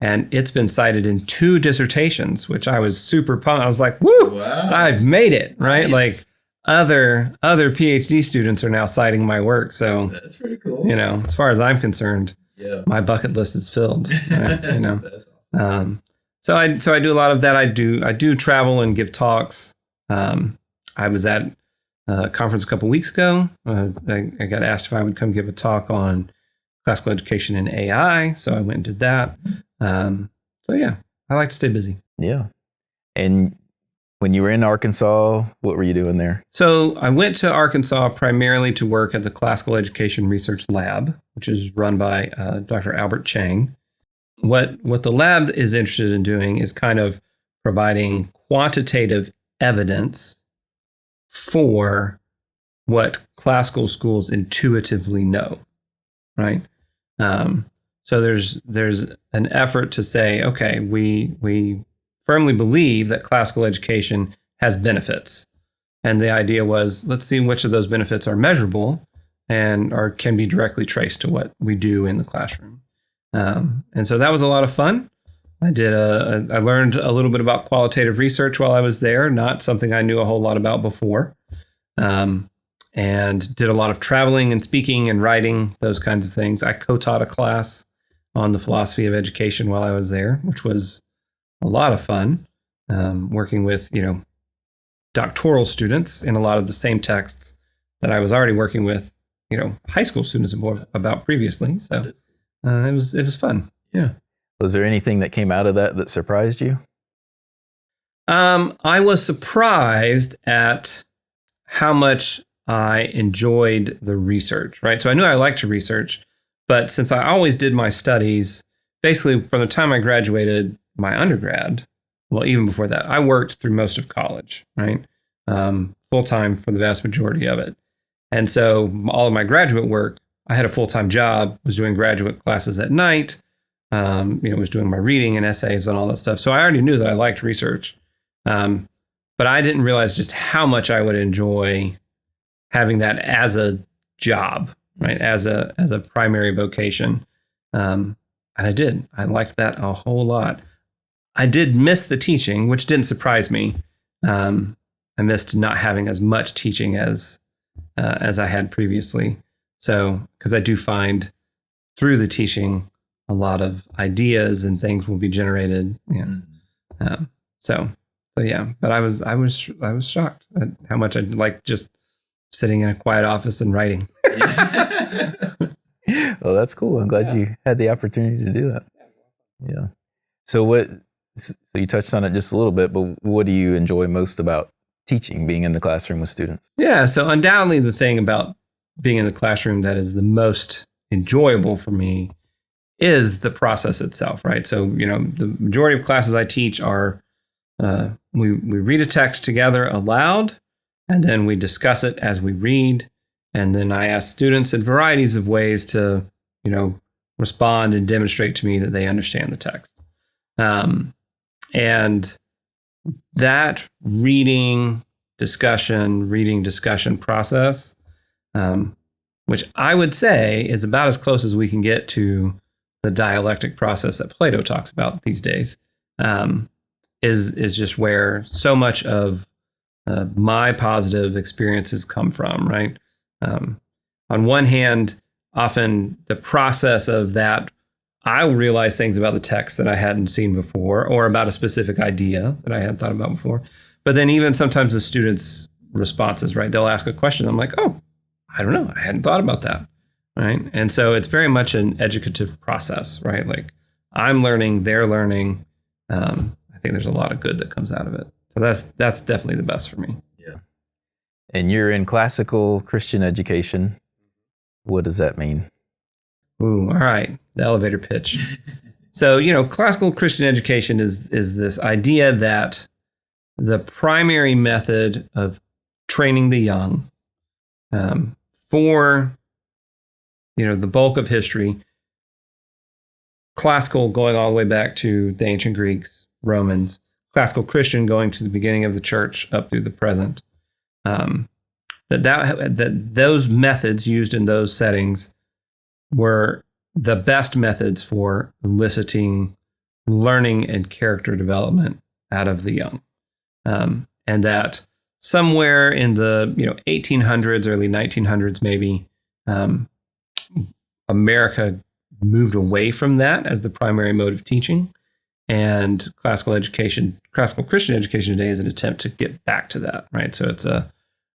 [SPEAKER 2] And it's been cited in 2 dissertations, which I was super pumped. I was like, woo, wow. I've made it, right? Nice. Like other PhD students are now citing my work. So
[SPEAKER 1] that's pretty cool.
[SPEAKER 2] As far as I'm concerned, my bucket list is filled. Right?
[SPEAKER 1] That's awesome.
[SPEAKER 2] So I do a lot of that. I do travel and give talks. I was at a conference a couple weeks ago. I got asked if I would come give a talk on classical education and AI. So I went and did that. I like to stay busy. Yeah.
[SPEAKER 1] And when you were in Arkansas, what were you doing there?
[SPEAKER 2] So I went to Arkansas primarily to work at the Classical Education Research Lab, which is run by Dr. Albert Chang. What the lab is interested in doing is kind of providing quantitative evidence for what classical schools intuitively know, right? So there's an effort to say, okay, we firmly believe that classical education has benefits. And the idea was, let's see which of those benefits are measurable and can be directly traced to what we do in the classroom. And so that was a lot of fun. I learned a little bit about qualitative research while I was there, not something I knew a whole lot about before. And did a lot of traveling and speaking and writing, those kinds of things. I co-taught a class on the philosophy of education while I was there, which was a lot of fun, working with, doctoral students in a lot of the same texts that I was already working with, high school students about previously. So it was fun. Yeah.
[SPEAKER 1] Was there anything that came out of that surprised you?
[SPEAKER 2] I was surprised at how much I enjoyed the research, right? So I knew I liked to research, but since I always did my studies, basically from the time I graduated my undergrad, well, even before that, I worked through most of college, right? Full-time for the vast majority of it. And so all of my graduate work, I had a full-time job, was doing graduate classes at night, was doing my reading and essays and all that stuff. So I already knew that I liked research. But I didn't realize just how much I would enjoy having that as a job, right? As a primary vocation. And I did. I liked that a whole lot. I did miss the teaching, which didn't surprise me. I missed not having as much teaching as I had previously. So, because I do find through the teaching, a lot of ideas and things will be generated. So yeah. But I was shocked at how much I liked just sitting in a quiet office and writing.
[SPEAKER 1] Well, that's cool. I'm glad you had the opportunity to do that. Yeah. So you touched on it just a little bit, but what do you enjoy most about teaching, being in the classroom with students? Yeah.
[SPEAKER 2] So undoubtedly the thing about being in the classroom that is the most enjoyable for me is the process itself, right? So, the majority of classes I teach are, we read a text together aloud, and then we discuss it as we read. And then I ask students in varieties of ways to, respond and demonstrate to me that they understand the text. And that reading discussion process which I would say is about as close as we can get to the dialectic process that Plato talks about these days, is just where so much of my positive experiences come from, right? On one hand, often the process of that, I'll realize things about the text that I hadn't seen before, or about a specific idea that I hadn't thought about before. But then even sometimes the students' responses, right? They'll ask a question. I'm like, oh, I don't know. I hadn't thought about that, right? And so it's very much an educative process, right? Like I'm learning, they're learning. I think there's a lot of good that comes out of it. So that's definitely the best for me.
[SPEAKER 1] Yeah. And you're in classical Christian education. What does that mean?
[SPEAKER 2] Ooh, all right. The elevator pitch. So, classical Christian education is this idea that the primary method of training the young for, the bulk of history, classical going all the way back to the ancient Greeks, Romans, classical Christian going to the beginning of the church up through the present, that those methods used in those settings were the best methods for eliciting learning and character development out of the young. And that somewhere in the 1800s, early 1900s maybe, America moved away from that as the primary mode of teaching. And classical Christian education today is an attempt to get back to that, right? So it's a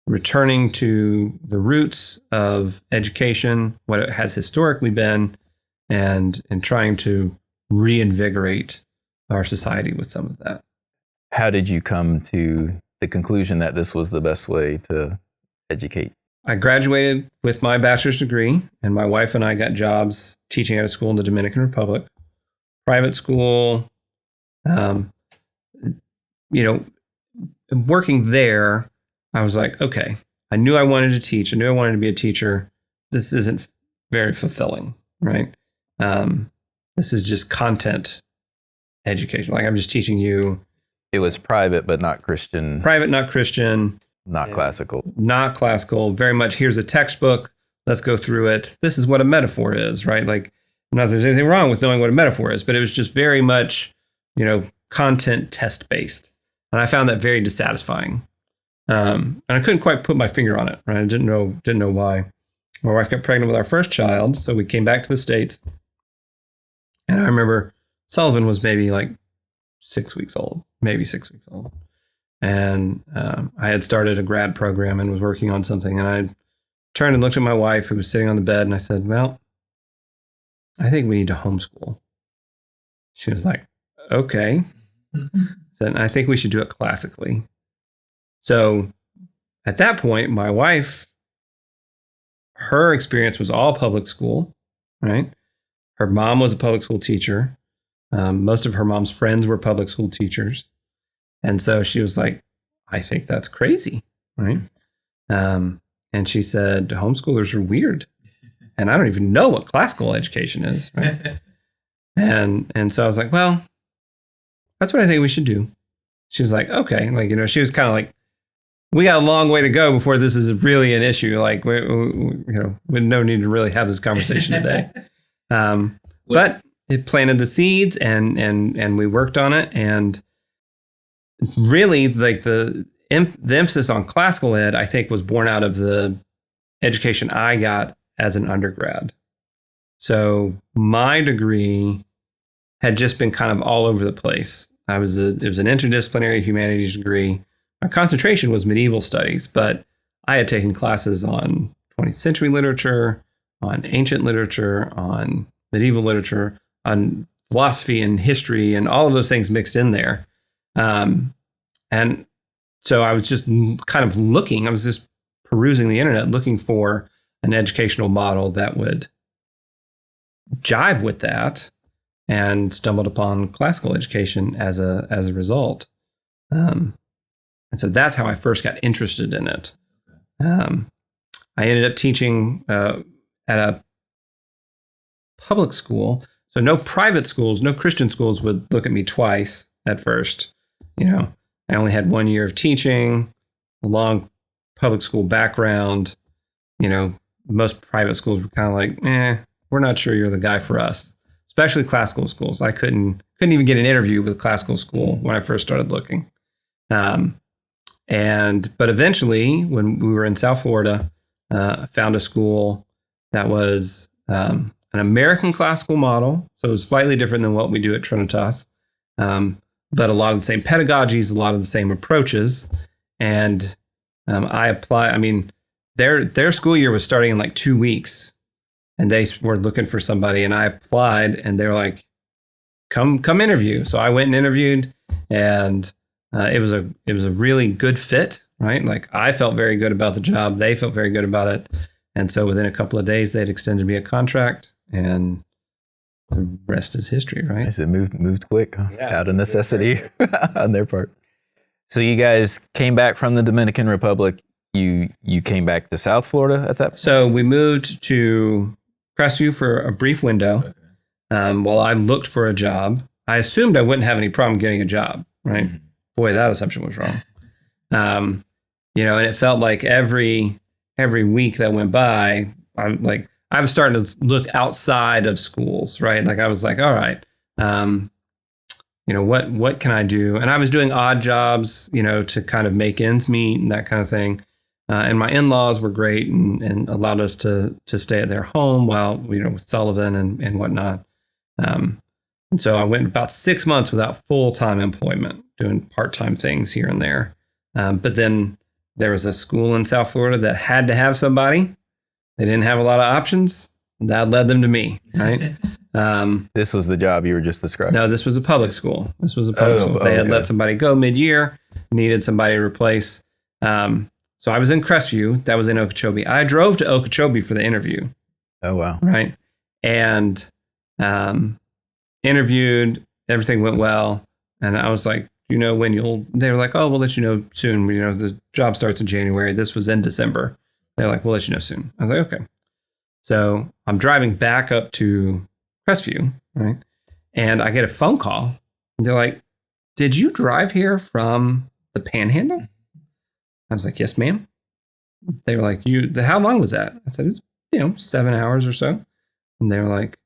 [SPEAKER 2] returning to the roots of education, what it has historically been, and trying to reinvigorate our society with some of that.
[SPEAKER 1] How did you come to the conclusion that this was the best way to educate?
[SPEAKER 2] I graduated with my bachelor's degree, and my wife and I got jobs teaching at a school in the Dominican Republic, private school. Working there, I was like, okay, I knew I wanted to teach. I knew I wanted to be a teacher. This isn't very fulfilling, right? This is just content education. Like I'm just teaching you.
[SPEAKER 1] It was private, but not Christian.
[SPEAKER 2] Private, not Christian.
[SPEAKER 1] Not classical.
[SPEAKER 2] Not classical. Very much, here's a textbook. Let's go through it. This is what a metaphor is, right? Like, not that there's anything wrong with knowing what a metaphor is, but it was just very much, content test based. And I found that very dissatisfying. And I couldn't quite put my finger on it, right? I didn't know why. My wife got pregnant with our first child, so we came back to the States. And I remember Sullivan was maybe like 6 weeks old, maybe 6 weeks old. And I had started a grad program and was working on something. And I turned and looked at my wife, who was sitting on the bed, and I said, well, I think we need to homeschool. She was like, okay. Said, I think we should do it classically. So at that point, my wife, her experience was all public school, right? Her mom was a public school teacher. Most of her mom's friends were public school teachers. And so she was like, I think that's crazy, right? And she said, homeschoolers are weird. And I don't even know what classical education is, right? and so I was like, well, that's what I think we should do. She was like, okay. Like, she was kind of like, we got a long way to go before this is really an issue. Like, we no need to really have this conversation today. But it planted the seeds and we worked on it. And really, like the emphasis on classical ed, I think, was born out of the education I got as an undergrad. So my degree had just been kind of all over the place. It was an interdisciplinary humanities degree. My concentration was medieval studies, but I had taken classes on 20th century literature, on ancient literature, on medieval literature, on philosophy and history, and all of those things mixed in there. And so I was just kind of looking, I was just perusing the internet, looking for an educational model that would jive with that, and stumbled upon classical education as a result. And so that's how I first got interested in it. I ended up teaching at a public school. So no private schools, no Christian schools would look at me twice at first. I only had 1 year of teaching, a long public school background, most private schools were kind of like, we're not sure you're the guy for us, especially classical schools. I couldn't even get an interview with a classical school when I first started looking. But eventually, when we were in South Florida, I found a school that was an American classical model, so it was slightly different than what we do at Trinitas, but a lot of the same pedagogies, a lot of the same approaches. And I applied. I mean, their school year was starting in like 2 weeks, and they were looking for somebody. And I applied, and they were like, "Come interview." So I went and interviewed, and it was a really good fit, right? Like I felt very good about the job. They felt very good about it. And so within a couple of days, they'd extended me a contract, and the rest is history, right?
[SPEAKER 1] Yes, it moved quick, out of necessity on their part. So you guys came back from the Dominican Republic. You came back to South Florida at that point?
[SPEAKER 2] So we moved to Crestview for a brief window. While I looked for a job, I assumed I wouldn't have any problem getting a job, right? Mm-hmm. Boy, that assumption was wrong. And it felt like every week that went by, I was starting to look outside of schools, right? Like I was like, all right, what can I do? And I was doing odd jobs, to kind of make ends meet and that kind of thing. And my in-laws were great and allowed us to stay at their home while, with Sullivan and whatnot. And so I went about 6 months without full-time employment, doing part-time things here and there. But then there was a school in South Florida that had to have somebody. They didn't have a lot of options. That led them to me, right?
[SPEAKER 1] This was the job you were just describing?
[SPEAKER 2] No, this was a public school. They had let somebody go mid-year, needed somebody to replace. So I was in Crestview. That was in Okeechobee. I drove to Okeechobee for the interview.
[SPEAKER 1] Oh, wow.
[SPEAKER 2] Right. And interviewed. Everything went well. And I was like, when they were like, oh, we'll let you know soon. The job starts in January. This was in December. They're like, we'll let you know soon. I was like, okay. So I'm driving back up to Crestview, right? And I get a phone call. And they're like, did you drive here from the Panhandle? I was like, yes, ma'am. They were like, how long was that? I said, it was, 7 hours or so. And they were like,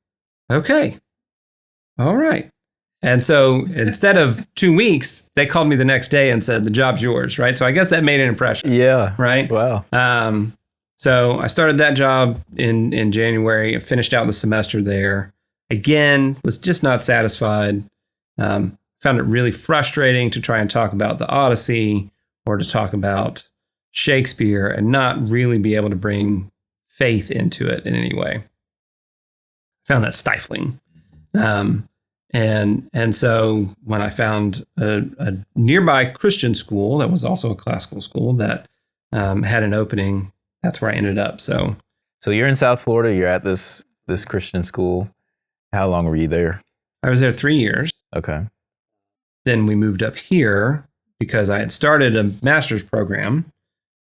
[SPEAKER 2] okay, all right. And so instead of 2 weeks, they called me the next day and said, the job's yours, right? So I guess that made an impression.
[SPEAKER 1] Yeah.
[SPEAKER 2] Right?
[SPEAKER 1] Wow.
[SPEAKER 2] So I started that job in January. I finished out the semester there. Again, was just not satisfied. Found it really frustrating to try and talk about the Odyssey or to talk about Shakespeare and not really be able to bring faith into it in any way. Found that stifling. And so when I found a nearby Christian school that was also a classical school that had an opening, that's where I ended up. So
[SPEAKER 1] you're in South Florida. You're at this Christian school. How long were you there?
[SPEAKER 2] I was there 3 years.
[SPEAKER 1] Okay.
[SPEAKER 2] Then we moved up here because I had started a master's program,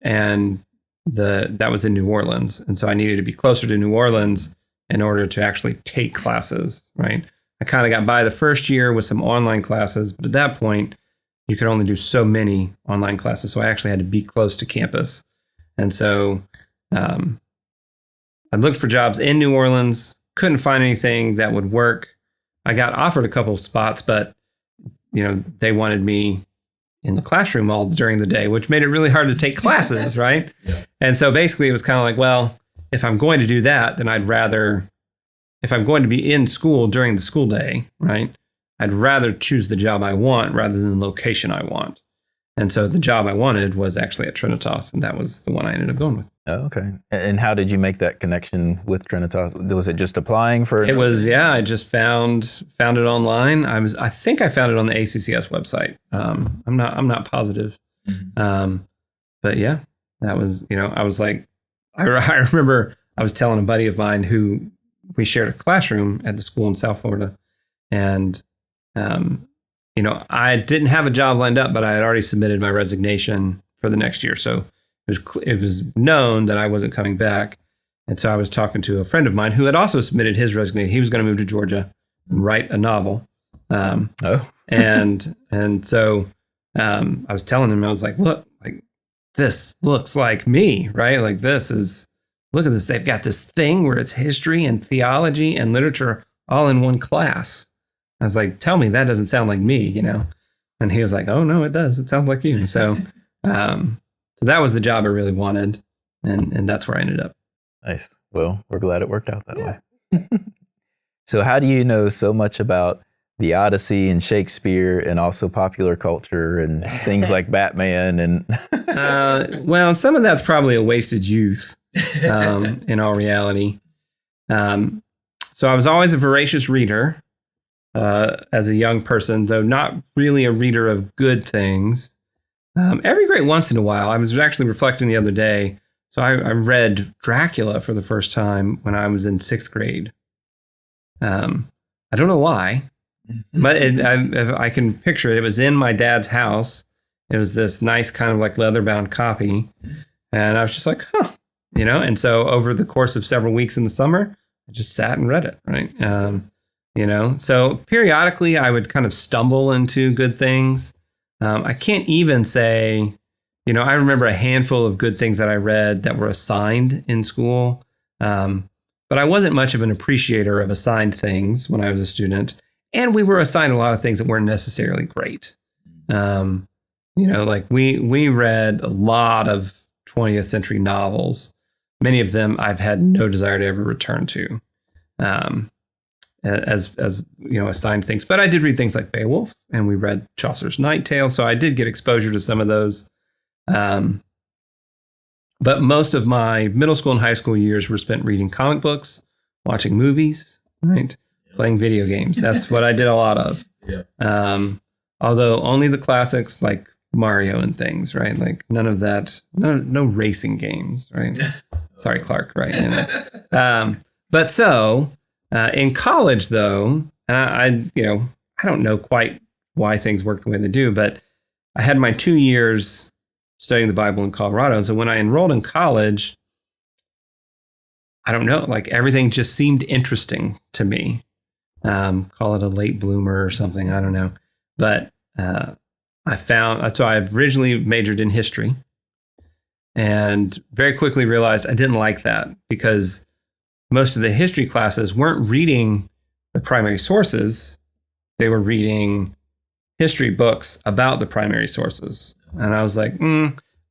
[SPEAKER 2] and that was in New Orleans, and so I needed to be closer to New Orleans in order to actually take classes. Right. I kind of got by the first year with some online classes, but at that point, you could only do so many online classes. So I actually had to be close to campus. And so I looked for jobs in New Orleans, couldn't find anything that would work. I got offered a couple of spots, but they wanted me in the classroom all during the day, which made it really hard to take classes, right? Yeah. And so basically it was kind of like, well, if I'm going to do that, then if I'm going to be in school during the school day, right, I'd rather choose the job I want rather than the location I want. And so the job I wanted was actually at Trinitas, and that was the one I ended up going with.
[SPEAKER 1] Oh, okay. And how did you make that connection with Trinitas? Was it just applying for?
[SPEAKER 2] It was, yeah. I just found it online. I think I found it on the ACCS website. I'm not positive, but yeah, that was. I was like, I remember I was telling a buddy of mine who we shared a classroom at the school in South Florida, and I didn't have a job lined up, but I had already submitted my resignation for the next year. So it was known that I wasn't coming back. And so I was talking to a friend of mine who had also submitted his resignation. He was going to move to Georgia and write a novel. And so I was telling him, I was like, look, like this looks like me, right? Like this is look at this. They've got this thing where it's history and theology and literature all in one class. I was like, tell me that doesn't sound like me, you know? And he was like, oh, no, it does. It sounds like you. So so that was the job I really wanted. And that's where I ended up.
[SPEAKER 1] Nice. Well, we're glad it worked out that way. So how do you know so much about the Odyssey and Shakespeare and also popular culture and things like Batman? And
[SPEAKER 2] well, some of that's probably a wasted youth in all reality. So I was always a voracious reader as a young person, though not really a reader of good things. Every great once in a while, I was actually reflecting the other day. So I read Dracula for the first time when I was in 6th grade. I don't know why, but I can picture it. It was in my dad's house. It was this nice kind of like leather-bound copy. And I was just like, huh, you know? And so over the course of several weeks in the summer, I just sat and read it, right? You know, so periodically I would kind of stumble into good things. I can't even say, you know, I remember a handful of good things that I read that were assigned in school. But I wasn't much of an appreciator of assigned things when I was a student. And we were assigned a lot of things that weren't necessarily great. You know, like we read a lot of 20th century novels. Many of them I've had no desire to ever return to as you know, assigned things. But I did read things like Beowulf, and we read Chaucer's Night Tale. So I did get exposure to some of those. But most of my middle school and high school years were spent reading comic books, watching movies, right? Playing video games. That's what I did a lot of. Although only the classics like Mario and things, right? Like none of that, no racing games, right? Sorry, Clark, right? You know? But so in college, though, and I don't know quite why things work the way they do, but I had my 2 years studying the Bible in Colorado. So when I enrolled in college, I don't know, like everything just seemed interesting to me. Call it a late bloomer or something, I don't know. But so I originally majored in history and very quickly realized I didn't like that because most of the history classes weren't reading the primary sources. They were reading history books about the primary sources. And I was like,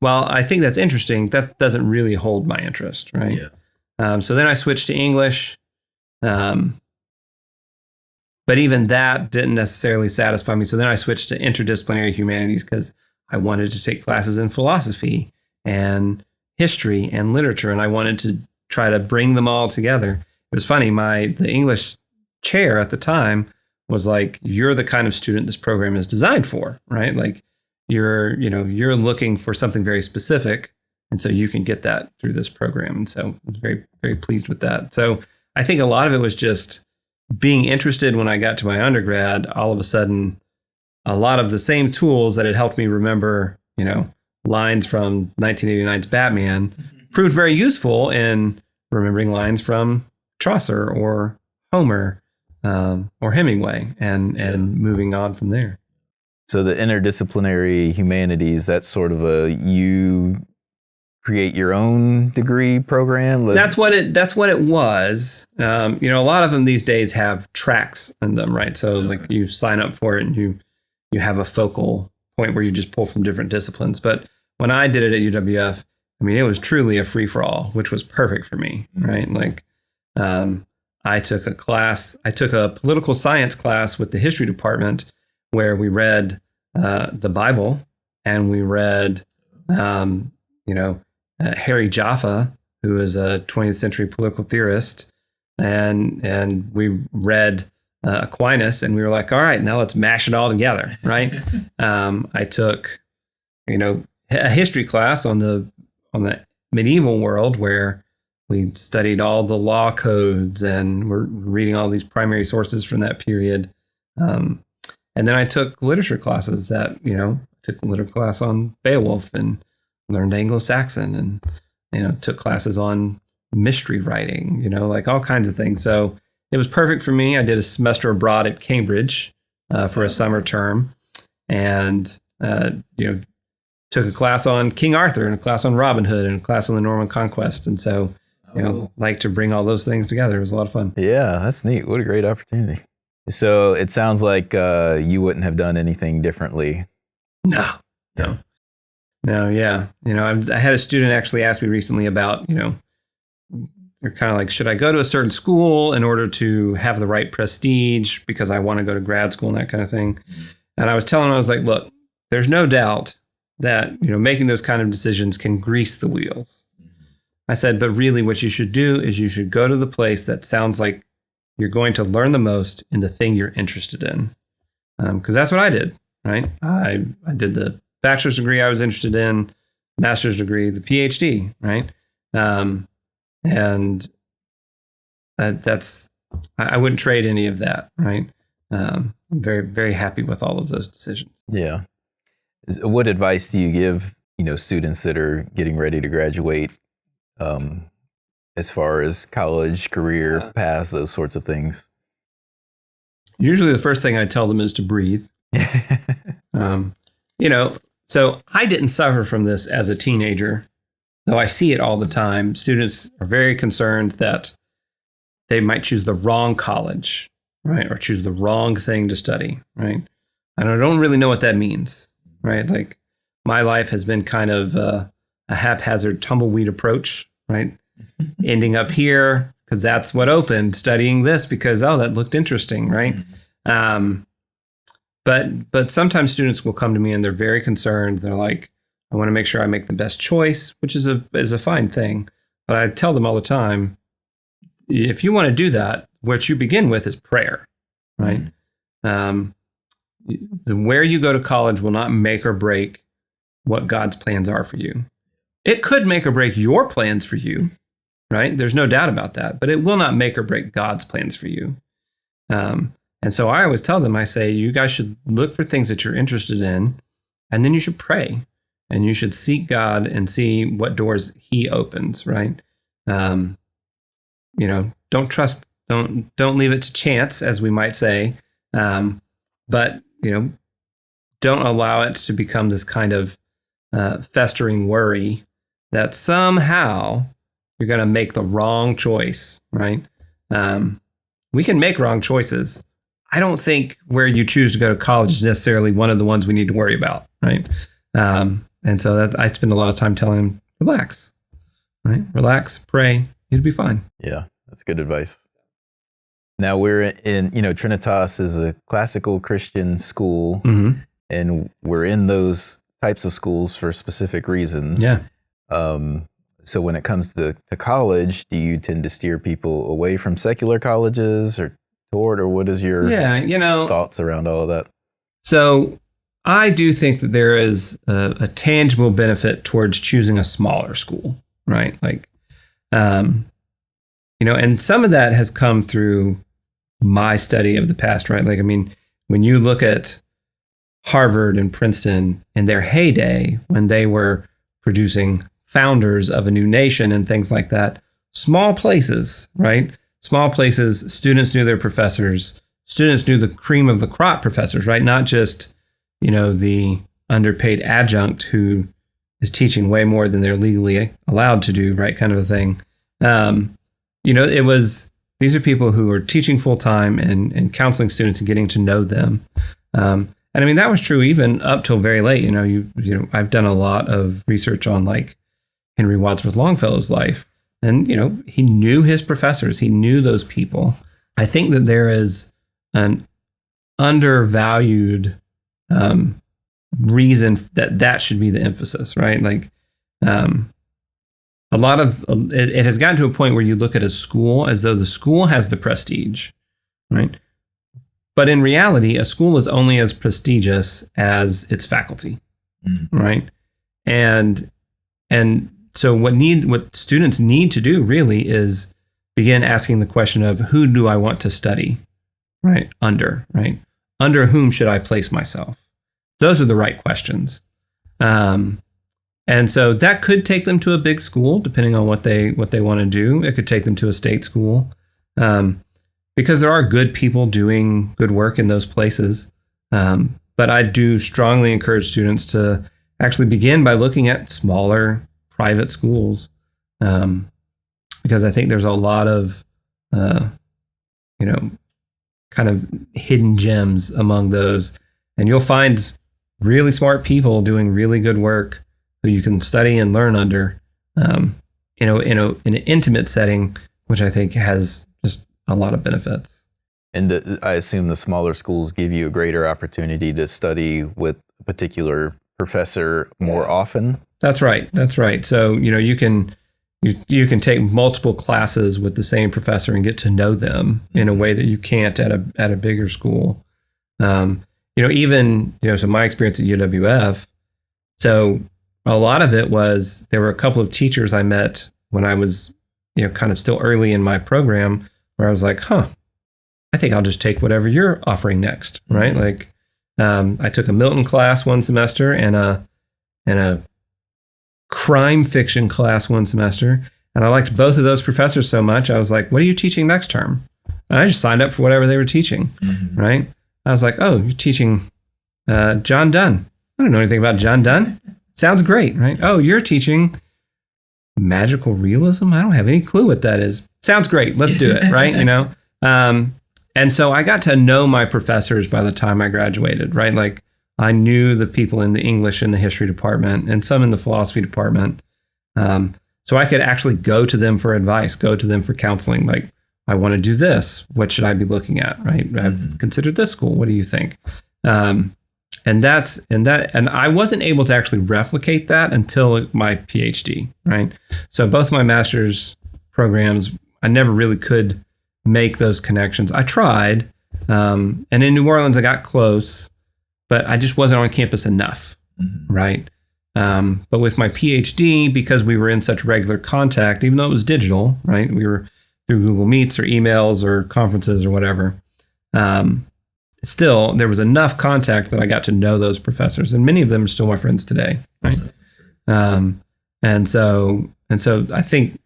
[SPEAKER 2] well, I think that's interesting. That doesn't really hold my interest, right? Yeah. So then I switched to English. But even that didn't necessarily satisfy me. So then I switched to interdisciplinary humanities because I wanted to take classes in philosophy and history and literature. And I wanted to try to bring them all together. It was funny. The English chair at the time was like, you're the kind of student this program is designed for, right? Like you're looking for something very specific. And so you can get that through this program. And so I was very, very pleased with that. So I think a lot of it was just being interested when I got to my undergrad. All of a sudden, a lot of the same tools that had helped me remember, lines from 1989's Batman proved very useful in remembering lines from Chaucer or Homer or Hemingway and moving on from there.
[SPEAKER 1] So the interdisciplinary humanities, that's sort of you create your own degree program?
[SPEAKER 2] That's what it was. A lot of them these days have tracks in them, right? So like you sign up for it and you have a focal point where you just pull from different disciplines. But when I did it at UWF, it was truly a free-for-all, which was perfect for me, right? Like I took a political science class with the history department where we read the Bible and we read, Harry Jaffa, who is a 20th century political theorist, and we read Aquinas, and we were like, all right, now let's mash it all together, right? I took, a history class on the medieval world where we studied all the law codes and we're reading all these primary sources from that period. And then I took literature classes took a literature class on Beowulf and learned Anglo-Saxon and, took classes on mystery writing, like all kinds of things. So it was perfect for me. I did a semester abroad at Cambridge for a summer term and, took a class on King Arthur and a class on Robin Hood and a class on the Norman Conquest. And so like to bring all those things together. It was a lot of fun.
[SPEAKER 1] Yeah, that's neat. What a great opportunity. So it sounds like you wouldn't have done anything differently.
[SPEAKER 2] No. Yeah. I had a student actually ask me recently about, they're kind of like, should I go to a certain school in order to have the right prestige because I want to go to grad school and that kind of thing. And I was telling him, I was like, look, there's no doubt that, making those kind of decisions can grease the wheels. I said, but really what you should do is you should go to the place that sounds like you're going to learn the most in the thing you're interested in. Because that's what I did, right? I did the bachelor's degree I was interested in, master's degree, the PhD, right? And that's, I wouldn't trade any of that, right? I'm very, very happy with all of those decisions.
[SPEAKER 1] Yeah. What advice do you give, students that are getting ready to graduate, as far as college, career, paths, those sorts of things?
[SPEAKER 2] Usually the first thing I tell them is to breathe. So I didn't suffer from this as a teenager, though I see it all the time. Students are very concerned that they might choose the wrong college, right? Or choose the wrong thing to study, right? And I don't really know what that means, right? Like my life has been kind of a haphazard tumbleweed approach, right? Ending up here because that's what opened, studying this because, that looked interesting, right? But sometimes students will come to me and they're very concerned. They're like, I want to make sure I make the best choice, which is a fine thing. But I tell them all the time, if you want to do that, what you begin with is prayer, right? Where you go to college will not make or break what God's plans are for you. It could make or break your plans for you, right? There's no doubt about that, but it will not make or break God's plans for you. And so I always tell them, I say, you guys should look for things that you're interested in, and then you should pray, and you should seek God and see what doors He opens, right? Don't trust, don't leave it to chance, as we might say, but don't allow it to become this kind of festering worry that somehow you're going to make the wrong choice, right? We can make wrong choices. I don't think where you choose to go to college is necessarily one of the ones we need to worry about, right? And so that I spend a lot of time telling them, relax, right? Relax, pray, you'll be fine.
[SPEAKER 1] Yeah, that's good advice. Now we're in, Trinitas is a classical Christian school, and we're in those types of schools for specific reasons.
[SPEAKER 2] Yeah.
[SPEAKER 1] So when it comes to college, do you tend to steer people away from secular colleges or toward, or what is your thoughts around all of that? So I do think that there is a tangible benefit towards choosing a smaller school, right? Like, and some of that has come through my study of the past, right? Like, I mean, when you look at Harvard and Princeton in their heyday, when they were producing founders of a new nation and things like that, small places, right? Small places, students knew their professors, students knew the cream of the crop professors, right? Not just, the underpaid adjunct who is teaching way more than they're legally allowed to do, right? Kind of a thing. These are people who are teaching full time and counseling students and getting to know them. And I mean, that was true even up till very late. I've done a lot of research on like Henry Wadsworth Longfellow's life. And, he knew his professors. He knew those people. I think that there is an undervalued reason that should be the emphasis, right? Like a lot of it has gotten to a point where you look at a school as though the school has the prestige, right? But in reality, a school is only as prestigious as its faculty, right? And so what students need to do really is begin asking the question of who do I want to study, right? Under whom should I place myself? Those are the right questions. And so that could take them to a big school, depending on what they want to do. It could take them to a state school, because there are good people doing good work in those places. But I do strongly encourage students to actually begin by looking at smaller private schools.
[SPEAKER 2] because I think there's a lot of, kind of hidden gems among those. And you'll find really smart people doing really good work who you can study and learn under, in an intimate setting, which I think has just a lot of benefits.
[SPEAKER 1] And I assume the smaller schools give you a greater opportunity to study with a particular professor more often.
[SPEAKER 2] That's right. So, you can take multiple classes with the same professor and get to know them in a way that you can't at a bigger school. So my experience at UWF, so a lot of it was, there were a couple of teachers I met when I was, kind of still early in my program, where I was like, I think I'll just take whatever you're offering next, right? Like, I took a Milton class one semester and a crime fiction class one semester, and I liked both of those professors so much. I was like, what are you teaching next term? And I just signed up for whatever they were teaching, right? I was like, oh, you're teaching John Donne. I don't know anything about John Donne. Sounds great, right? Oh, you're teaching magical realism? I don't have any clue what that is. Sounds great. Let's do it, right? And so I got to know my professors by the time I graduated, right? Like, I knew the people in the English and the history department and some in the philosophy department. So I could actually go to them for advice, go to them for counseling. Like, I want to do this. What should I be looking at, right? I've considered this school. What do you think? And I wasn't able to actually replicate that until my PhD, right? So both my master's programs, I never really could make those connections. I tried, and in New Orleans I got close, but I just wasn't on campus enough, right? But with my PhD, because we were in such regular contact, even though it was digital, right? We were through Google Meets or emails or conferences or whatever. Still, there was enough contact that I got to know those professors, and many of them are still my friends today, right? And so I think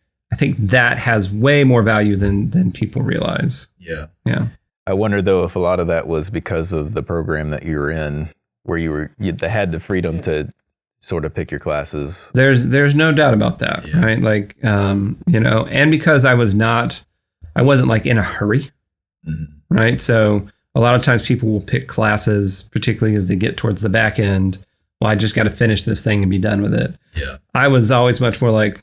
[SPEAKER 2] that has way more value than people realize.
[SPEAKER 1] Yeah.
[SPEAKER 2] Yeah.
[SPEAKER 1] I wonder though if a lot of that was because of the program that you were in, where you had the freedom to sort of pick your classes.
[SPEAKER 2] There's no doubt about that, right? Like, and because I wasn't like in a hurry, right? So a lot of times people will pick classes, particularly as they get towards the back end. Well, I just got to finish this thing and be done with it.
[SPEAKER 1] Yeah.
[SPEAKER 2] I was always much more like,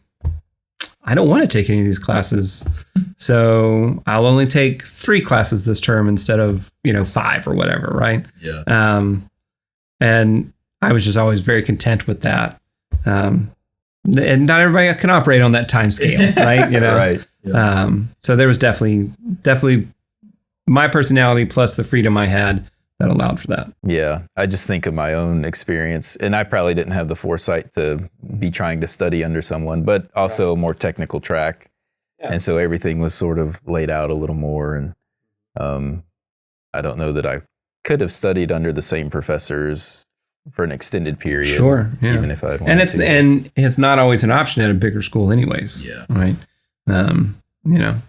[SPEAKER 2] I don't want to take any of these classes, so I'll only take 3 classes this term instead of 5 or whatever, right?
[SPEAKER 1] Yeah.
[SPEAKER 2] And I was just always very content with that. And not everybody can operate on that time scale, right?
[SPEAKER 1] Right. Yeah.
[SPEAKER 2] So there was definitely my personality plus the freedom I had that allowed for that.
[SPEAKER 1] Yeah. I just think of my own experience, and I probably didn't have the foresight to be trying to study under someone, but also a more technical track. Yeah. And so everything was sort of laid out a little more. And I don't know that I could have studied under the same professors for an extended period.
[SPEAKER 2] Sure. Yeah.
[SPEAKER 1] Even if I wanted to.
[SPEAKER 2] And it's not always an option at a bigger school anyways.
[SPEAKER 1] Yeah.
[SPEAKER 2] Right.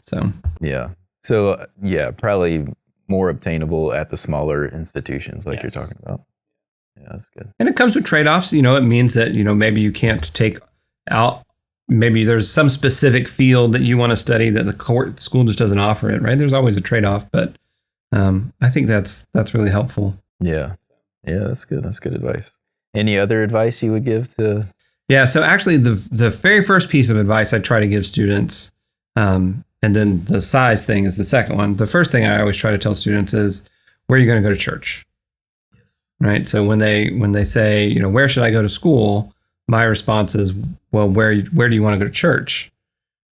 [SPEAKER 2] So.
[SPEAKER 1] Yeah. So probably more obtainable at the smaller institutions like you're talking about. Yeah, that's good.
[SPEAKER 2] And it comes with trade-offs. It means that, maybe you can't take out, maybe there's some specific field that you want to study that the school just doesn't offer it, right? There's always a trade-off, but I think that's really helpful.
[SPEAKER 1] Yeah. Yeah, that's good. That's good advice. Any other advice you would give to?
[SPEAKER 2] Yeah, so actually the very first piece of advice I try to give students, and then the size thing is the second one. The first thing I always try to tell students is, where are you going to go to church? Yes. Right? So when they say, where should I go to school? My response is, well, where do you want to go to church?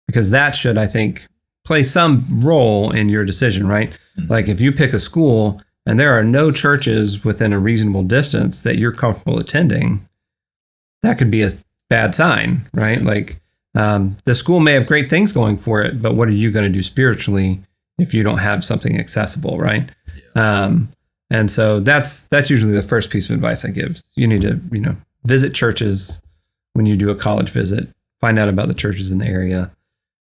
[SPEAKER 2] Because that should, I think, play some role in your decision, right? Mm-hmm. Like if you pick a school and there are no churches within a reasonable distance that you're comfortable attending, that could be a bad sign, right? Like, the school may have great things going for it, but what are you going to do spiritually if you don't have something accessible, right? Yeah. And so that's usually the first piece of advice I give. You need to, visit churches when you do a college visit, find out about the churches in the area,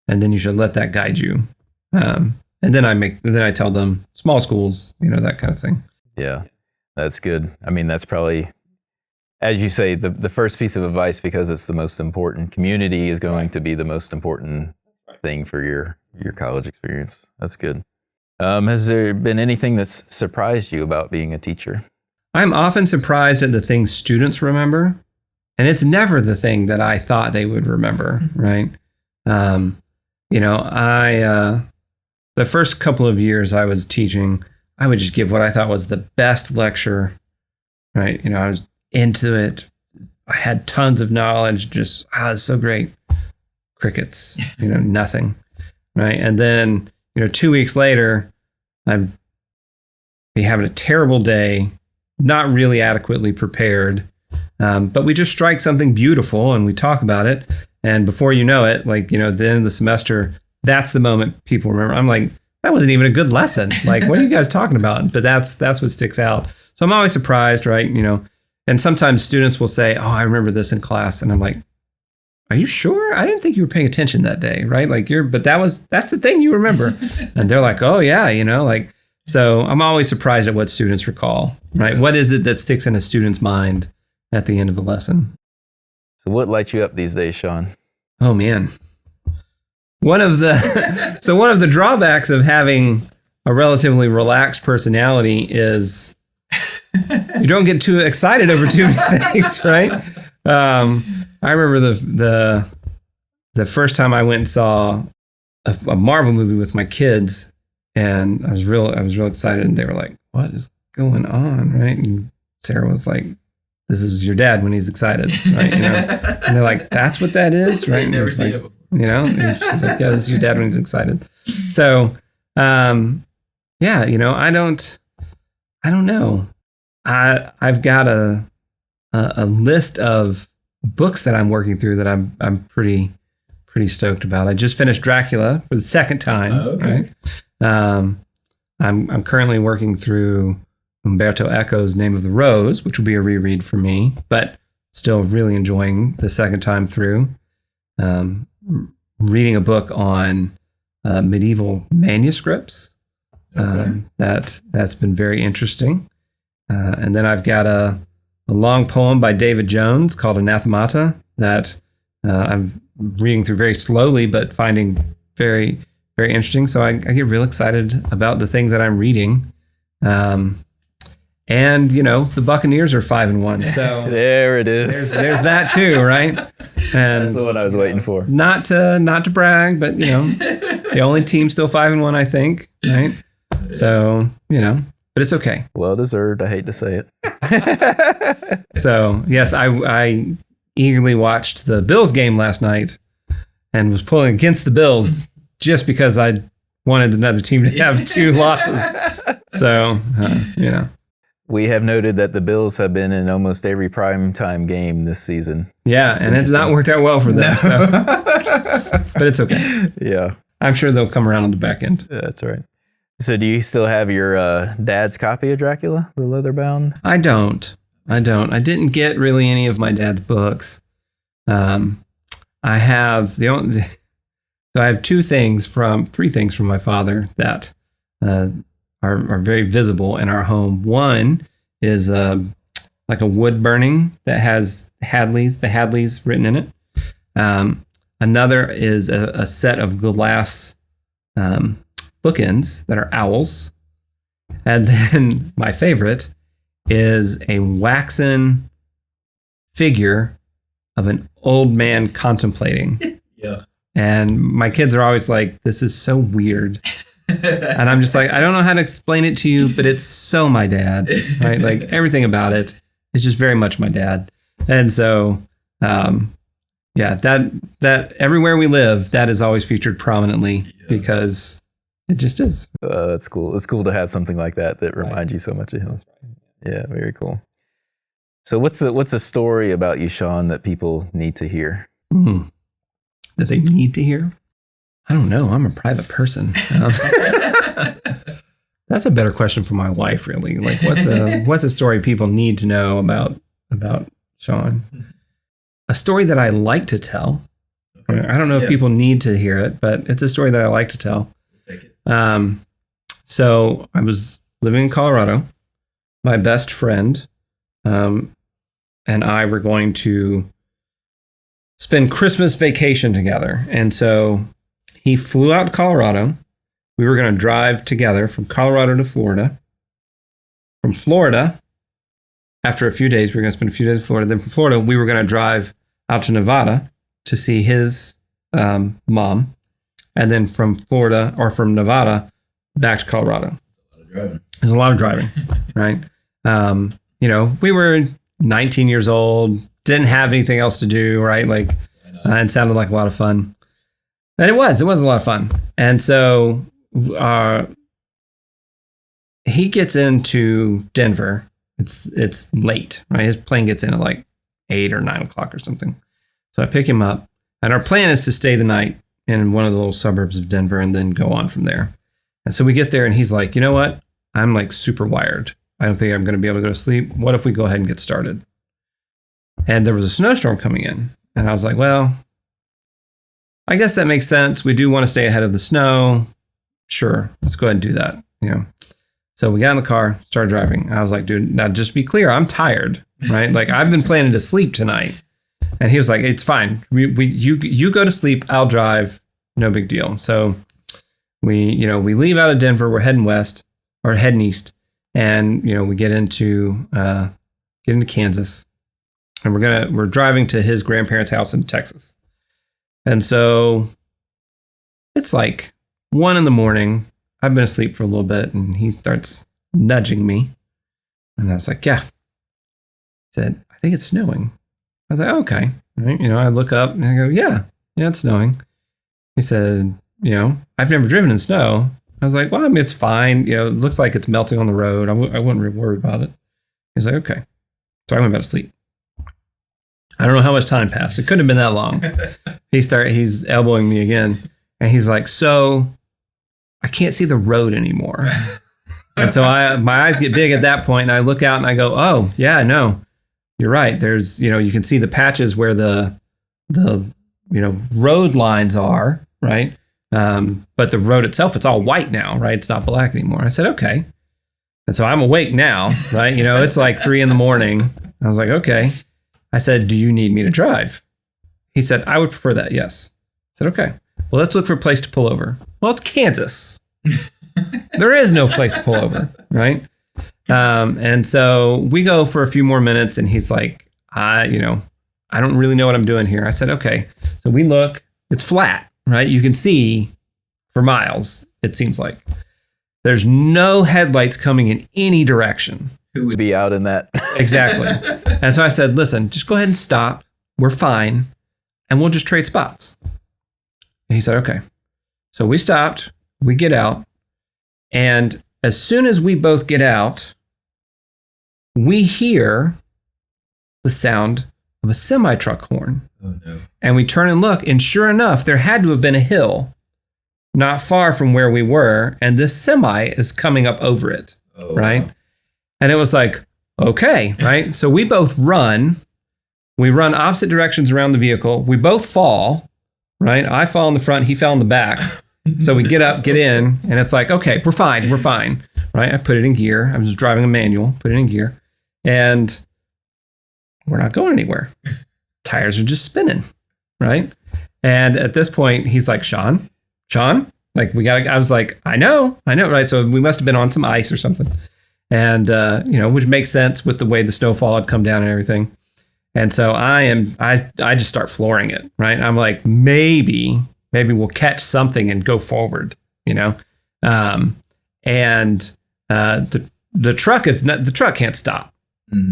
[SPEAKER 2] and then you should let that guide you. And then I tell them small schools, that kind of thing.
[SPEAKER 1] Yeah, that's good. I mean, that's probably, as you say, the first piece of advice, because it's the most important. Community is going to be the most important thing for your college experience. That's good. Has there been anything that's surprised you about being a teacher?
[SPEAKER 2] I'm often surprised at the things students remember, and it's never the thing that I thought they would remember, right? The first couple of years I was teaching, I would just give what I thought was the best lecture, right? I was into it. I had tons of knowledge, just, it's so great. Crickets, nothing, right? And then, 2 weeks later, I'd be having a terrible day, not really adequately prepared, but we just strike something beautiful and we talk about it. And before you know it, at the end of the semester, that's the moment people remember. I'm like, that wasn't even a good lesson. Like, what are you guys talking about? But that's what sticks out. So I'm always surprised, right? And sometimes students will say, oh, I remember this in class. And I'm like, are you sure? I didn't think you were paying attention that day, right? But that's the thing you remember. And they're like, oh yeah, so I'm always surprised at what students recall, right? Yeah. What is it that sticks in a student's mind at the end of a lesson?
[SPEAKER 1] So what lights you up these days, Sean?
[SPEAKER 2] Oh man. One of the drawbacks of having a relatively relaxed personality is you don't get too excited over too many things, right? I remember the first time I went and saw a Marvel movie with my kids, and I was real excited, and they were like, "What is going on?" Right? And Sarah was like, "This is your dad when he's excited, right?" And they're like, "That's what that is, right?"
[SPEAKER 3] Never seen it before.
[SPEAKER 2] He's like, "Yeah, this is your dad when he's excited." So, I don't know. I've got a list of books that I'm working through that I'm pretty stoked about. I just finished Dracula for the second time.
[SPEAKER 3] Oh, okay.
[SPEAKER 2] Right? I'm currently working through Umberto Eco's Name of the Rose, which will be a reread for me, but still really enjoying the second time through. Reading a book on medieval manuscripts.
[SPEAKER 3] Okay.
[SPEAKER 2] That's been very interesting. And then I've got a long poem by David Jones called Anathemata that I'm reading through very slowly, but finding very, very interesting. So I get real excited about the things that I'm reading. And the Buccaneers are 5-1. So
[SPEAKER 1] there it is.
[SPEAKER 2] There's that too, right? And
[SPEAKER 1] that's the one I was waiting for.
[SPEAKER 2] Not to brag, but the only team still 5-1, I think, right? So but it's okay.
[SPEAKER 1] Well deserved. I hate to say it.
[SPEAKER 2] So yes, I eagerly watched the Bills game last night and was pulling against the Bills just because I wanted another team to have 2 losses. So
[SPEAKER 1] we have noted that the Bills have been in almost every primetime game this season.
[SPEAKER 2] Yeah, and it's not worked out well for them. No. So. But it's okay.
[SPEAKER 1] Yeah.
[SPEAKER 2] I'm sure they'll come around on the back end.
[SPEAKER 1] Yeah, that's right. So do you still have your dad's copy of Dracula, the leather-bound?
[SPEAKER 2] I don't. I didn't get really any of my dad's books. I have so I have 3 things from my father that are very visible in our home. One is like a wood burning that has the Hadleys written in it. Another is a set of glass bookends that are owls. And then my favorite is a waxen figure of an old man contemplating.
[SPEAKER 3] Yeah.
[SPEAKER 2] And my kids are always like, this is so weird. And I'm just like, I don't know how to explain it to you, but it's so my dad, right? Like everything about it is just very much my dad. And so, that everywhere we live, that is always featured prominently because it just is.
[SPEAKER 1] That's cool. It's cool to have something like that reminds you so much of him. Yeah, very cool. So what's a story about you, Sean, that people need to hear?
[SPEAKER 2] That they need to hear? I don't know. I'm a private person. That's a better question for my wife, really. Like, what's a story people need to know about Sean? A story that I like to tell. Okay. I don't know if people need to hear it, but it's a story that I like to tell.
[SPEAKER 3] Take it.
[SPEAKER 2] So I was living in Colorado. My best friend and I were going to spend Christmas vacation together. And so he flew out to Colorado. We were going to drive together from Colorado to Florida. From Florida, after a few days, we were going to spend a few days in Florida. Then from Florida, we were going to drive out to Nevada to see his mom. And then from Florida, or from Nevada, back to Colorado. There's a lot of driving, right? We were 19 years old, didn't have anything else to do, right? Like, it sounded like a lot of fun. And it was a lot of fun. And so he gets into Denver. It's late, right? His plane gets in at like 8 or 9 o'clock or something. So I pick him up, and our plan is to stay the night in one of the little suburbs of Denver and then go on from there. And so we get there, and he's like, you know what? I'm like super wired. I don't think I'm going to be able to go to sleep. What if we go ahead and get started? And there was a snowstorm coming in. And I was like, well, I guess that makes sense. We do want to stay ahead of the snow. Sure, let's go ahead and do that. So we got in the car, started driving. I was like, dude, now just be clear, I'm tired, right? Like, I've been planning to sleep tonight. And he was like, it's fine. You go to sleep, I'll drive, no big deal. So we leave out of Denver, we're heading west or heading east, and we get into Kansas, and we're driving to his grandparents' house in Texas. And so it's like 1 a.m. I've been asleep for a little bit, and he starts nudging me. And I was like, yeah. He said, I think it's snowing. I was like, okay. Right. I look up and I go, yeah, it's snowing. He said, I've never driven in snow. I was like, well, I mean, it's fine. It looks like it's melting on the road. I wouldn't really worry about it. He's like, okay. So I went back to sleep. I don't know how much time passed. It couldn't have been that long. He's elbowing me again. And he's like, so I can't see the road anymore. And so my eyes get big at that point, and I look out and I go, oh, yeah, no, you're right. There's, you can see the patches where the road lines are, right? But the road itself, it's all white now, right? It's not black anymore. I said, okay. And so I'm awake now, right? It's like 3 a.m. I was like, okay. I said, do you need me to drive? He said, I would prefer that, yes. I said, okay. Well, let's look for a place to pull over. Well, it's Kansas. There is no place to pull over, right? And so we go for a few more minutes, and he's like, I don't really know what I'm doing here. I said, okay. So we look, it's flat, right? You can see for miles, it seems like. There's no headlights coming in any direction.
[SPEAKER 1] Who would be out in that?
[SPEAKER 2] Exactly. And so I said, listen, just go ahead and stop. We're fine. And we'll just trade spots. And he said, okay. So we stopped, we get out. And as soon as we both get out, we hear the sound of a semi-truck horn.
[SPEAKER 3] Oh, no.
[SPEAKER 2] And we turn and look, and sure enough, there had to have been a hill not far from where we were, and this semi is coming up over it, right? Wow. And it was like, okay, right? So we both run. We run opposite directions around the vehicle. We both fall, right? I fall in the front, he fell in the back. So we get up, get in, and it's like, okay, we're fine, right? I put it in gear. I was driving a manual, put it in gear, and we're not going anywhere. Tires are just spinning, right? And at this point, he's like, Sean, like I was like, I know, right? So we must have been on some ice or something. And, which makes sense with the way the snowfall had come down and everything. And so I just start flooring it, right? I'm like, maybe we'll catch something and go forward, and the truck can't stop,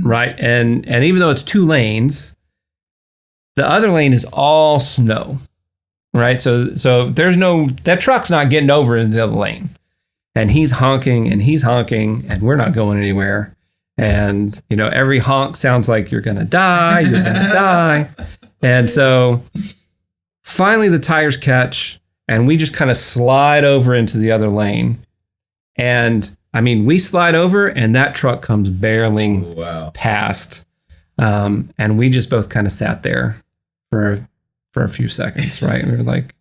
[SPEAKER 2] right? And even though it's 2 lanes, the other lane is all snow, right? So that truck's not getting over into the other lane, and he's honking and we're not going anywhere. And, every honk sounds like you're going to die. And so finally the tires catch, and we just kind of slide over into the other lane. And I mean, we slide over, and that truck comes barreling past. And we just both kind of sat there for a few seconds, right? We were like,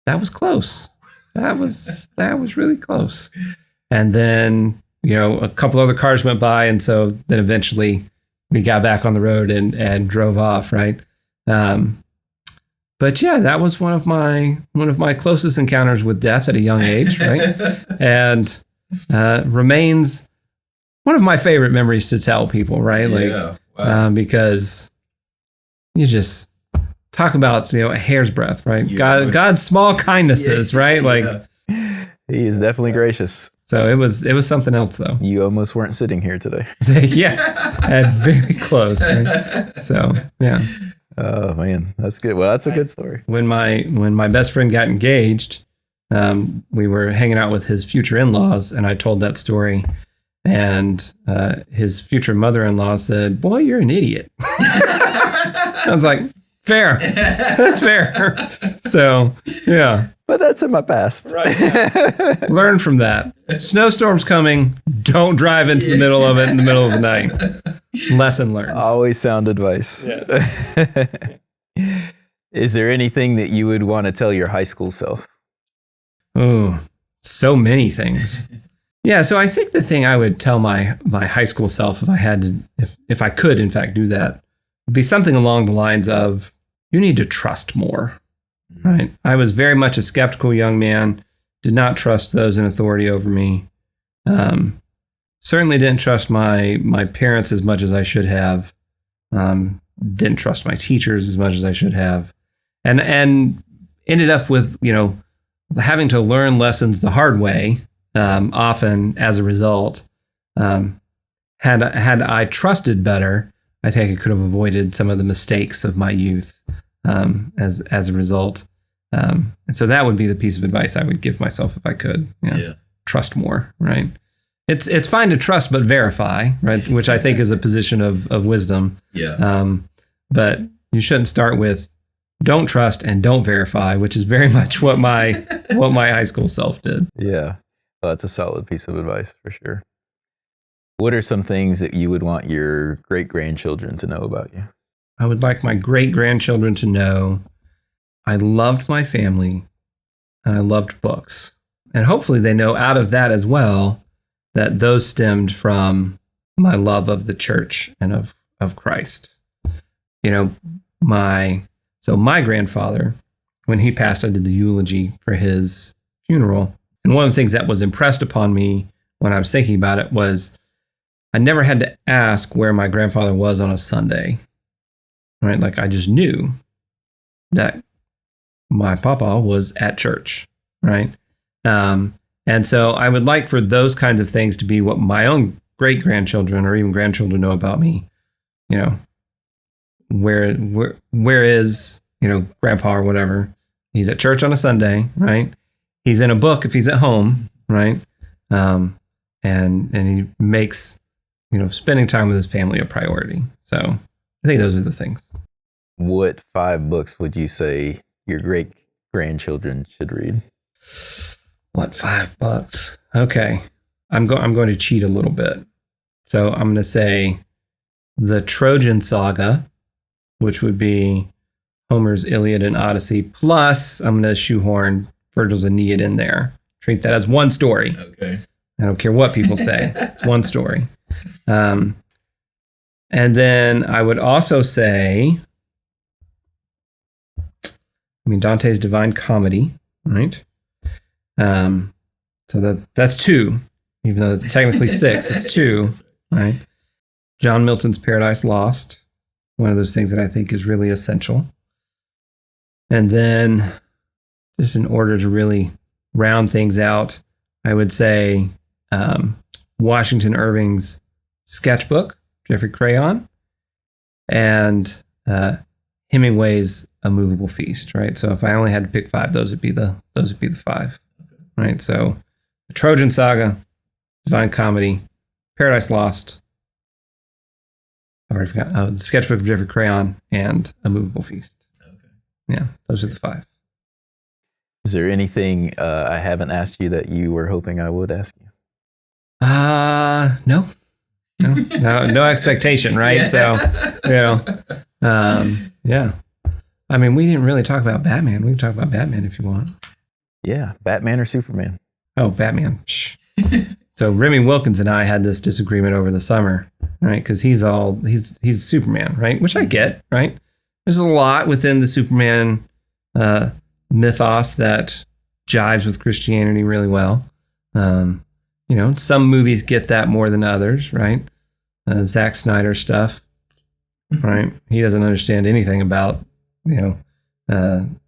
[SPEAKER 2] that was close. That was really close. And then, a couple other cars went by. And so then eventually we got back on the road and drove off, right? But but yeah, that was one of my closest encounters with death at a young age, right? And remains one of my favorite memories to tell people, right?
[SPEAKER 3] Yeah. Wow.
[SPEAKER 2] Because you just talk about, a hair's breadth, right?
[SPEAKER 3] Yeah.
[SPEAKER 2] God's small kindnesses, right? Like,
[SPEAKER 1] He is definitely gracious.
[SPEAKER 2] so it was something else though.
[SPEAKER 1] You almost weren't sitting here today.
[SPEAKER 2] Yeah, and very close. Right? So yeah,
[SPEAKER 1] Oh man, that's good. Well, that's a good story.
[SPEAKER 2] when my best friend got engaged, we were hanging out with his future in-laws, and I told that story, and his future mother-in-law said, "Boy, you're an idiot." I was like, "Fair, that's fair." So yeah,
[SPEAKER 1] But that's in my past.
[SPEAKER 2] right. Learn from that. Snowstorm's coming. Don't drive into the middle of it in the middle of the night. Lesson learned.
[SPEAKER 1] Always sound advice. Is there anything that you would want to tell your high school self?
[SPEAKER 2] Oh, so many things. Yeah, so I think the thing I would tell my high school self, if I had to, if I could in fact do that, would be something along the lines of, you need to trust more. Right? I was very much a skeptical young man, did not trust those in authority over me. Certainly didn't trust my parents as much as I should have. Didn't trust my teachers as much as I should have. And ended up with, having to learn lessons the hard way, often as a result. Had I trusted better, I think I could have avoided some of the mistakes of my youth as a result. And so that would be the piece of advice I would give myself if I could.
[SPEAKER 3] Yeah.
[SPEAKER 2] Trust more, right? It's fine to trust but verify, right? Which I think is a position of wisdom.
[SPEAKER 3] Yeah.
[SPEAKER 2] But you shouldn't start with don't trust and don't verify, which is very much what my high school self did.
[SPEAKER 1] Yeah. Well, that's a solid piece of advice for sure. What are some things that you would want your great-grandchildren to know about you?
[SPEAKER 2] I would like my great-grandchildren to know I loved my family and I loved books. And hopefully they know out of that as well that those stemmed from my love of the church and of Christ. My grandfather, when he passed, I did the eulogy for his funeral. And one of the things that was impressed upon me when I was thinking about it was I never had to ask where my grandfather was on a Sunday, right? Like I just knew that my papa was at church, right? And so I would like for those kinds of things to be what my own great-grandchildren or even grandchildren know about me. Where is, grandpa or whatever? He's at church on a Sunday, right? He's in a book if he's at home, right? And he makes, spending time with his family a priority. So I think those are the things.
[SPEAKER 1] What 5 books would you say your great-grandchildren should read?
[SPEAKER 2] What 5 books? Okay. I'm going to cheat a little bit. So I'm going to say the Trojan Saga, which would be Homer's Iliad and Odyssey, plus I'm going to shoehorn Virgil's Aeneid in there. Treat that as one story.
[SPEAKER 3] Okay.
[SPEAKER 2] I don't care what people say. It's one story. And then I would also say, Dante's Divine Comedy, right? So that's 2, even though it's technically 6, it's 2, right? John Milton's Paradise Lost, one of those things that I think is really essential. And then, just in order to really round things out, I would say Washington Irving's Sketchbook, Jeffrey Crayon, and Hemingway's A Movable Feast, right? So if I only had to pick 5, those would be the 5, right? So the Trojan Saga, Divine Comedy, Paradise Lost, I already forgot, the Sketchbook of Jeffrey Crayon, and A Movable Feast.
[SPEAKER 3] Okay.
[SPEAKER 2] Yeah, those are the 5.
[SPEAKER 1] Is there anything I haven't asked you that you were hoping I would ask you?
[SPEAKER 2] No. No expectation, right?
[SPEAKER 3] Yeah.
[SPEAKER 2] So, yeah. We didn't really talk about Batman. We can talk about Batman if you want.
[SPEAKER 1] Yeah, Batman or Superman?
[SPEAKER 2] Oh, Batman. So Remy Wilkins and I had this disagreement over the summer, right? Because he's Superman, right? Which I get, right? There's a lot within the Superman mythos that jives with Christianity really well. Some movies get that more than others, right? Zack Snyder stuff, right? He doesn't understand anything about,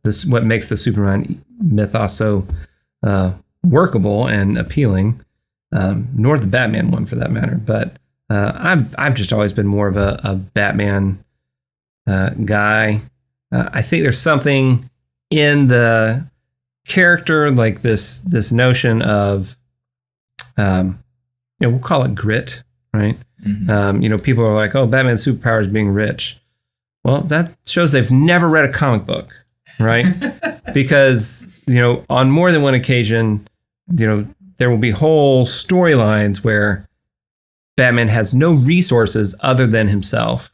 [SPEAKER 2] this, what makes the Superman mythos so workable and appealing, nor the Batman one for that matter. But I've just always been more of a Batman guy. I think there's something in the character, like this notion of, we'll call it grit, right? Mm-hmm. People are like, oh, Batman's superpower is being rich. Well, that shows they've never read a comic book, right? Because, on more than one occasion, there will be whole storylines where Batman has no resources other than himself,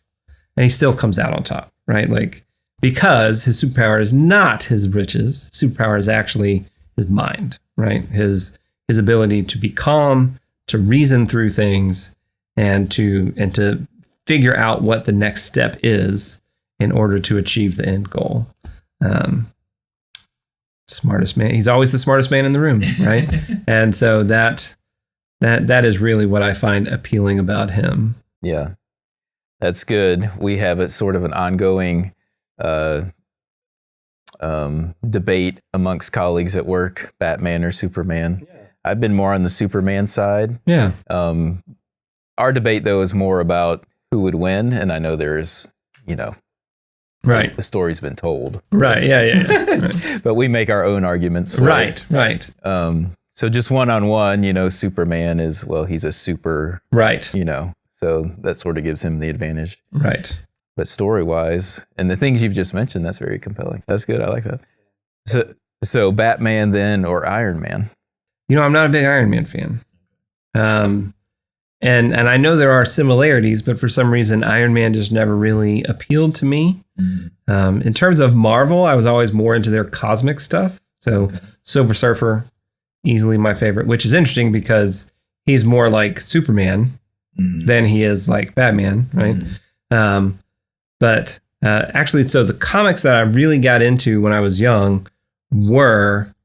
[SPEAKER 2] and he still comes out on top, right? Like, because his superpower is not his riches. Superpower is actually his mind, right? His ability to be calm, to reason through things, and to figure out what the next step is in order to achieve the end goal. Smartest man. He's always the smartest man in the room, right? And so that is really what I find appealing about him.
[SPEAKER 1] Yeah, that's good. We have a sort of an ongoing debate amongst colleagues at work, Batman or Superman. Yeah. I've been more on the Superman side.
[SPEAKER 2] Yeah.
[SPEAKER 1] Our debate, though, is more about who would win, and I know there's,
[SPEAKER 2] right.
[SPEAKER 1] The story's been told.
[SPEAKER 2] Right. Yeah. Right.
[SPEAKER 1] But we make our own arguments. So,
[SPEAKER 2] right.
[SPEAKER 1] So just one-on-one, Superman is, he's a super.
[SPEAKER 2] Right.
[SPEAKER 1] So that sort of gives him the advantage.
[SPEAKER 2] Right.
[SPEAKER 1] But story-wise, and the things you've just mentioned, that's very compelling. That's good. I like that. So Batman then, or Iron Man?
[SPEAKER 2] I'm not a big Iron Man fan. And I know there are similarities, but for some reason, Iron Man just never really appealed to me. Mm-hmm. In terms of Marvel, I was always more into their cosmic stuff. So Silver Surfer, easily my favorite, which is interesting because he's more like Superman than he is like Batman, right? Mm-hmm. But actually, so the comics that I really got into when I was young were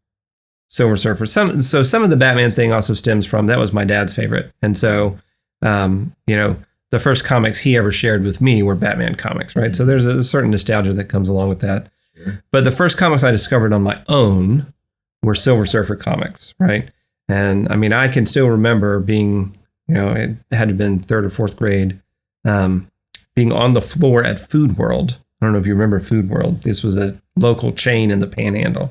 [SPEAKER 2] Silver Surfer. Some of the Batman thing also stems from, that was my dad's favorite. And so, the first comics he ever shared with me were Batman comics, right? Mm-hmm. So there's a certain nostalgia that comes along with that. Sure. But the first comics I discovered on my own were Silver Surfer comics, right? And I mean, I can still remember being, it had to have been third or fourth grade, being on the floor at Food World. I don't know if you remember Food World. This was a local chain in the Panhandle,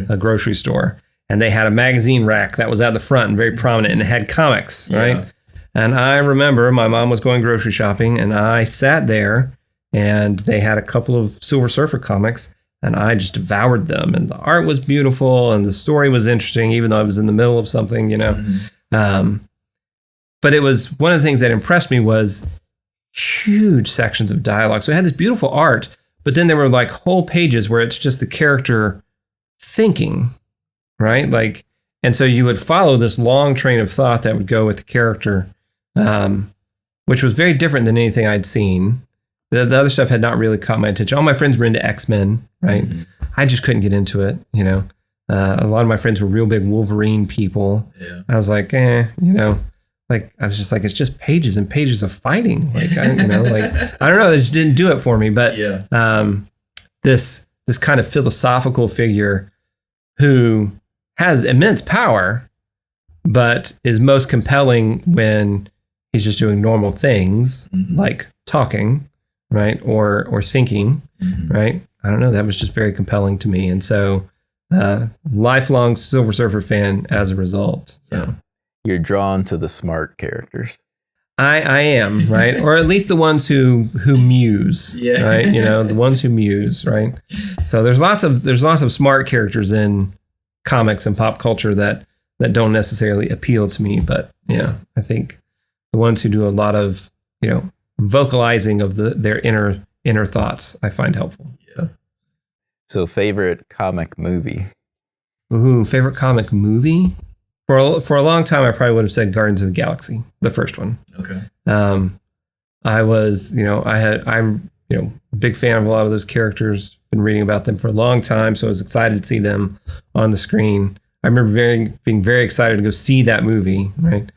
[SPEAKER 2] a grocery store. And they had a magazine rack that was at the front and very prominent, and it had comics, right? And I remember my mom was going grocery shopping, and I sat there, and they had a couple of Silver Surfer comics, and I just devoured them. And the art was beautiful, and the story was interesting, even though I was in the middle of something, Mm-hmm. But it was, one of the things that impressed me was huge sections of dialogue. So it had this beautiful art, but then there were like whole pages where it's just the character thinking, right? Like, and so you would follow this long train of thought that would go with the character, which was very different than anything I'd seen. The other stuff had not really caught my attention. All my friends were into X-Men, right? Mm-hmm. I just couldn't get into it, A lot of my friends were real big Wolverine people. Yeah. I was like, like, I was just like, it's just pages and pages of fighting. Like, I don't know, they just didn't do it for me. But this kind of philosophical figure who has immense power, but is most compelling when he's just doing normal things, like talking, right? Or thinking, right? I don't know. That was just very compelling to me. And so, lifelong Silver Surfer fan as a result. So. Yeah.
[SPEAKER 1] You're drawn to the smart characters.
[SPEAKER 2] I am, right? Or at least the ones who muse, right? The ones who muse, right? So there's lots of smart characters in comics and pop culture that don't necessarily appeal to me, but I think the ones who do a lot of vocalizing of their inner thoughts I find helpful.
[SPEAKER 1] So favorite comic movie?
[SPEAKER 2] Ooh, favorite comic movie? For a long time, I probably would have said Guardians of the Galaxy, the first one.
[SPEAKER 3] Okay.
[SPEAKER 2] I was, I big fan of a lot of those characters. Been reading about them for a long time, so I was excited to see them on the screen. I remember being very excited to go see that movie, right?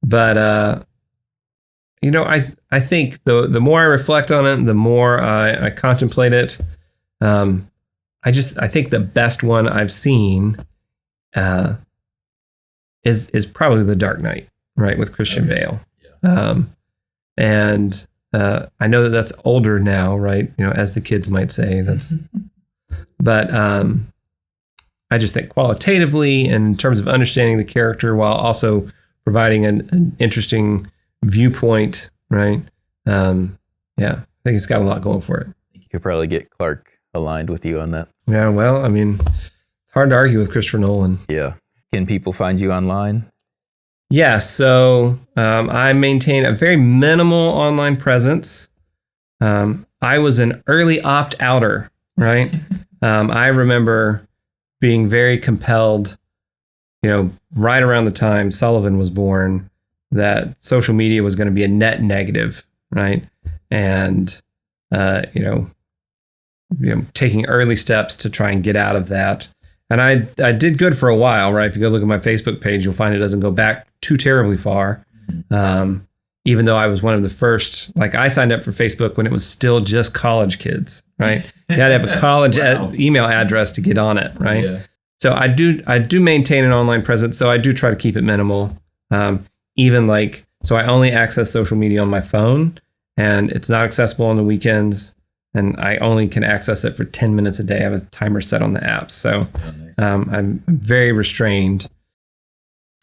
[SPEAKER 2] But I think the more I reflect on it, the more I contemplate it. I think the best one I've seen is probably The Dark Knight, right, with Christian Bale. Yeah. And I know that's older now, right? As the kids might say, but I just think qualitatively, and in terms of understanding the character while also providing an interesting viewpoint, right? I think it's got a lot going for it.
[SPEAKER 1] You could probably get Clark aligned with you on that.
[SPEAKER 2] Yeah, well, I mean, it's hard to argue with Christopher Nolan.
[SPEAKER 1] Yeah. Can people find you online?
[SPEAKER 2] Yeah, so I maintain a very minimal online presence. I was an early opt-outer, right? I remember being very compelled, right around the time Sullivan was born, that social media was going to be a net negative, right? And, taking early steps to try and get out of that. And I did good for a while, right? If you go look at my Facebook page, you'll find it doesn't go back too terribly far. Even though I was one of the first, I signed up for Facebook when it was still just college kids, right? You had to have a college email address to get on it, right? Yeah. So I do maintain an online presence. So I do try to keep it minimal. So I only access social media on my phone, and it's not accessible on the weekends. And I only can access it for 10 minutes a day. I have a timer set on the app. So I'm very restrained.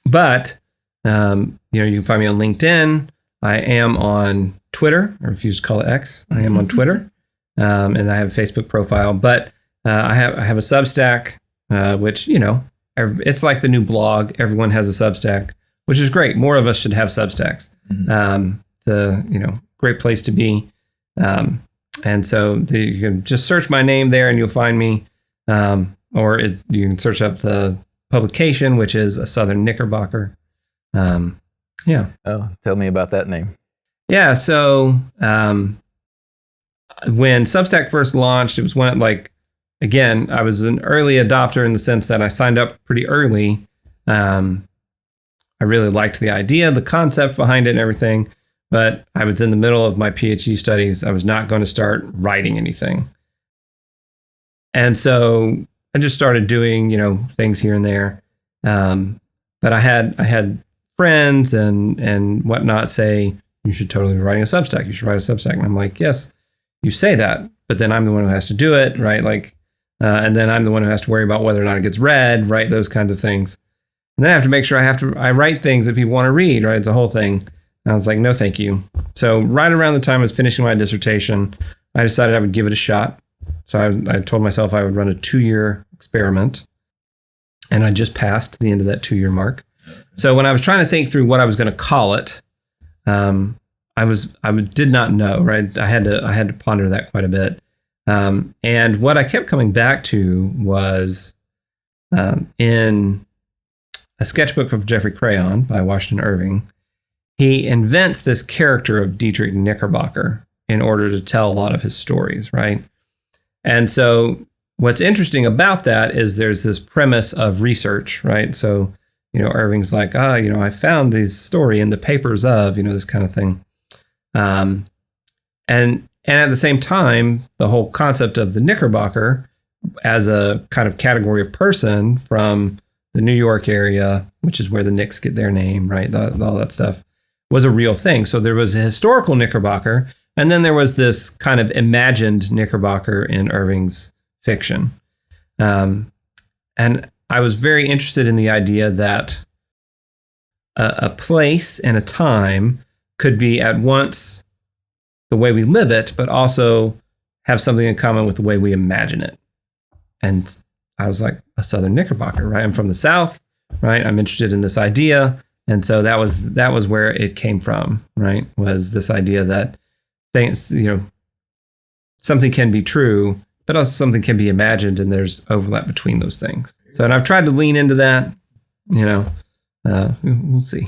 [SPEAKER 2] But, you can find me on LinkedIn. I am on Twitter, or if you just call it X, I am on Twitter. And I have a Facebook profile. But I have a Substack, which, it's like the new blog. Everyone has a Substack, which is great. More of us should have Substacks. It's a, great place to be. And so you can just search my name there and you'll find me. Or you can search up the publication, which is a Southern Knickerbocker. Yeah.
[SPEAKER 1] Oh, tell me about that name.
[SPEAKER 2] Yeah. So when Substack first launched, it was when again, I was an early adopter in the sense that I signed up pretty early. I really liked the idea, the concept behind it and everything. But I was in the middle of my PhD studies. I was not going to start writing anything. And so I just started doing, things here and there. But I had friends and whatnot say, you should totally be writing a Substack. You should write a Substack. And I'm like, yes, you say that, but then I'm the one who has to do it, right? And then I'm the one who has to worry about whether or not it gets read, right? Those kinds of things. And then I have to make sure I write things that people want to read, right? It's a whole thing. And I was like, no, thank you. So right around the time I was finishing my dissertation, I decided I would give it a shot. So I told myself I would run a 2-year experiment. And I just passed the end of that 2-year mark. So when I was trying to think through what I was going to call it, I did not know, right? I had to ponder that quite a bit. And what I kept coming back to was in a sketchbook of Jeffrey Crayon by Washington Irving. He invents this character of Dietrich Knickerbocker in order to tell a lot of his stories, right? And so what's interesting about that is there's this premise of research, right? So, Irving's like, I found this story in the papers of, this kind of thing. And at the same time, the whole concept of the Knickerbocker as a kind of category of person from the New York area, which is where the Knicks get their name, right? All that stuff was a real thing. So there was a historical Knickerbocker, and then there was this kind of imagined Knickerbocker in Irving's fiction. And I was very interested in the idea that a place and a time could be at once the way we live it, but also have something in common with the way we imagine it. And I was like, a Southern Knickerbocker, right? I'm from the South, right? I'm interested in this idea. And so that was where it came from, right? Was this idea that things, something can be true, but also something can be imagined, and there's overlap between those things. So, and I've tried to lean into that, we'll see.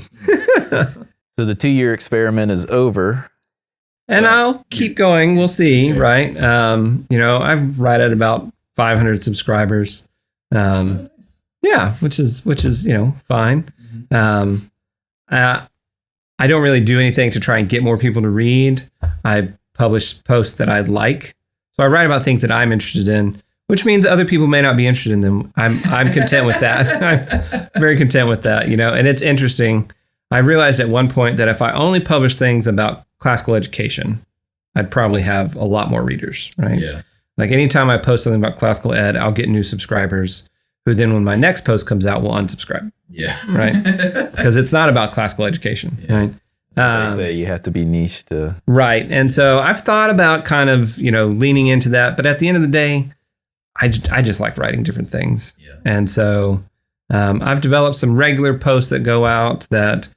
[SPEAKER 1] So the 2-year experiment is over.
[SPEAKER 2] And I'll keep going. We'll see, right? I'm right at about 500 subscribers. Yeah, which is fine. I don't really do anything to try and get more people to read. I publish posts that I like. So I write about things that I'm interested in, which means other people may not be interested in them. I'm content with that. I'm very content with that, and it's interesting. I realized at one point that if I only publish things about classical education, I'd probably have a lot more readers, right?
[SPEAKER 3] Yeah.
[SPEAKER 2] Like anytime I post something about classical ed, I'll get new subscribers who then when my next post comes out will unsubscribe.
[SPEAKER 3] Yeah.
[SPEAKER 2] Right. Because it's not about classical education.
[SPEAKER 3] Yeah.
[SPEAKER 2] Right.
[SPEAKER 1] They say you have to be niche to.
[SPEAKER 2] Right. And so I've thought about kind of, leaning into that. But at the end of the day, I just like writing different things.
[SPEAKER 3] Yeah.
[SPEAKER 2] And so I've developed some regular posts that go out that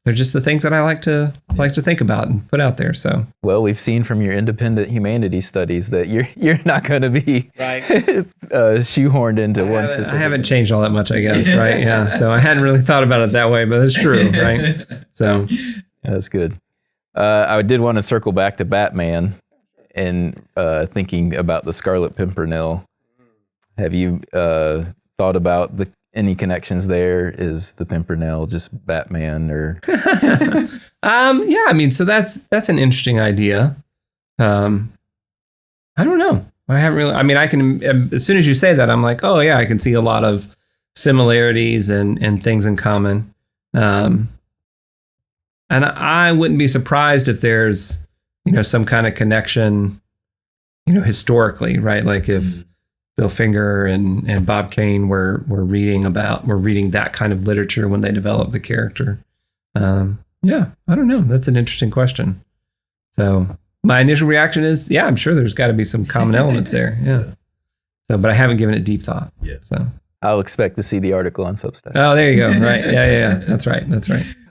[SPEAKER 2] they're just the things that I like to think about and put out there. So
[SPEAKER 1] Well, we've seen from your independent humanities studies that you're not going to be
[SPEAKER 2] right.
[SPEAKER 1] shoehorned into one specific.
[SPEAKER 2] I haven't changed all that much, I guess. Right. Yeah. So I hadn't really thought about it that way, but it's true. Right. So
[SPEAKER 1] That's good. I did want to circle back to Batman and thinking about the Scarlet Pimpernel. Have you thought about any connections there? Is the Pimpernel just Batman or?
[SPEAKER 2] Yeah, I mean, so that's an interesting idea. I don't know. I haven't really. I mean, I can. As soon as you say that, I'm like, oh yeah, I can see a lot of similarities and things in common. And I wouldn't be surprised if there's some kind of connection, historically, right? Like if Bill Finger and Bob Kane were reading that kind of literature when they developed the character. Yeah, I don't know. That's an interesting question. So my initial reaction is, yeah, I'm sure there's got to be some common elements there. Yeah. So, but I haven't given it deep thought.
[SPEAKER 3] Yeah.
[SPEAKER 2] So
[SPEAKER 1] I'll expect to see the article on Substack.
[SPEAKER 2] oh, there you go. Right. Yeah. That's right.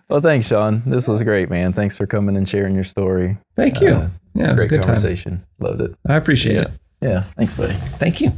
[SPEAKER 1] Well, thanks, Sean. This was great, man. Thanks for coming and sharing your story.
[SPEAKER 2] Thank you. Yeah, it was a
[SPEAKER 1] Great
[SPEAKER 2] good time.
[SPEAKER 1] conversation. Loved it.
[SPEAKER 2] I appreciate it.
[SPEAKER 1] Yeah. Thanks, buddy.
[SPEAKER 2] Thank you.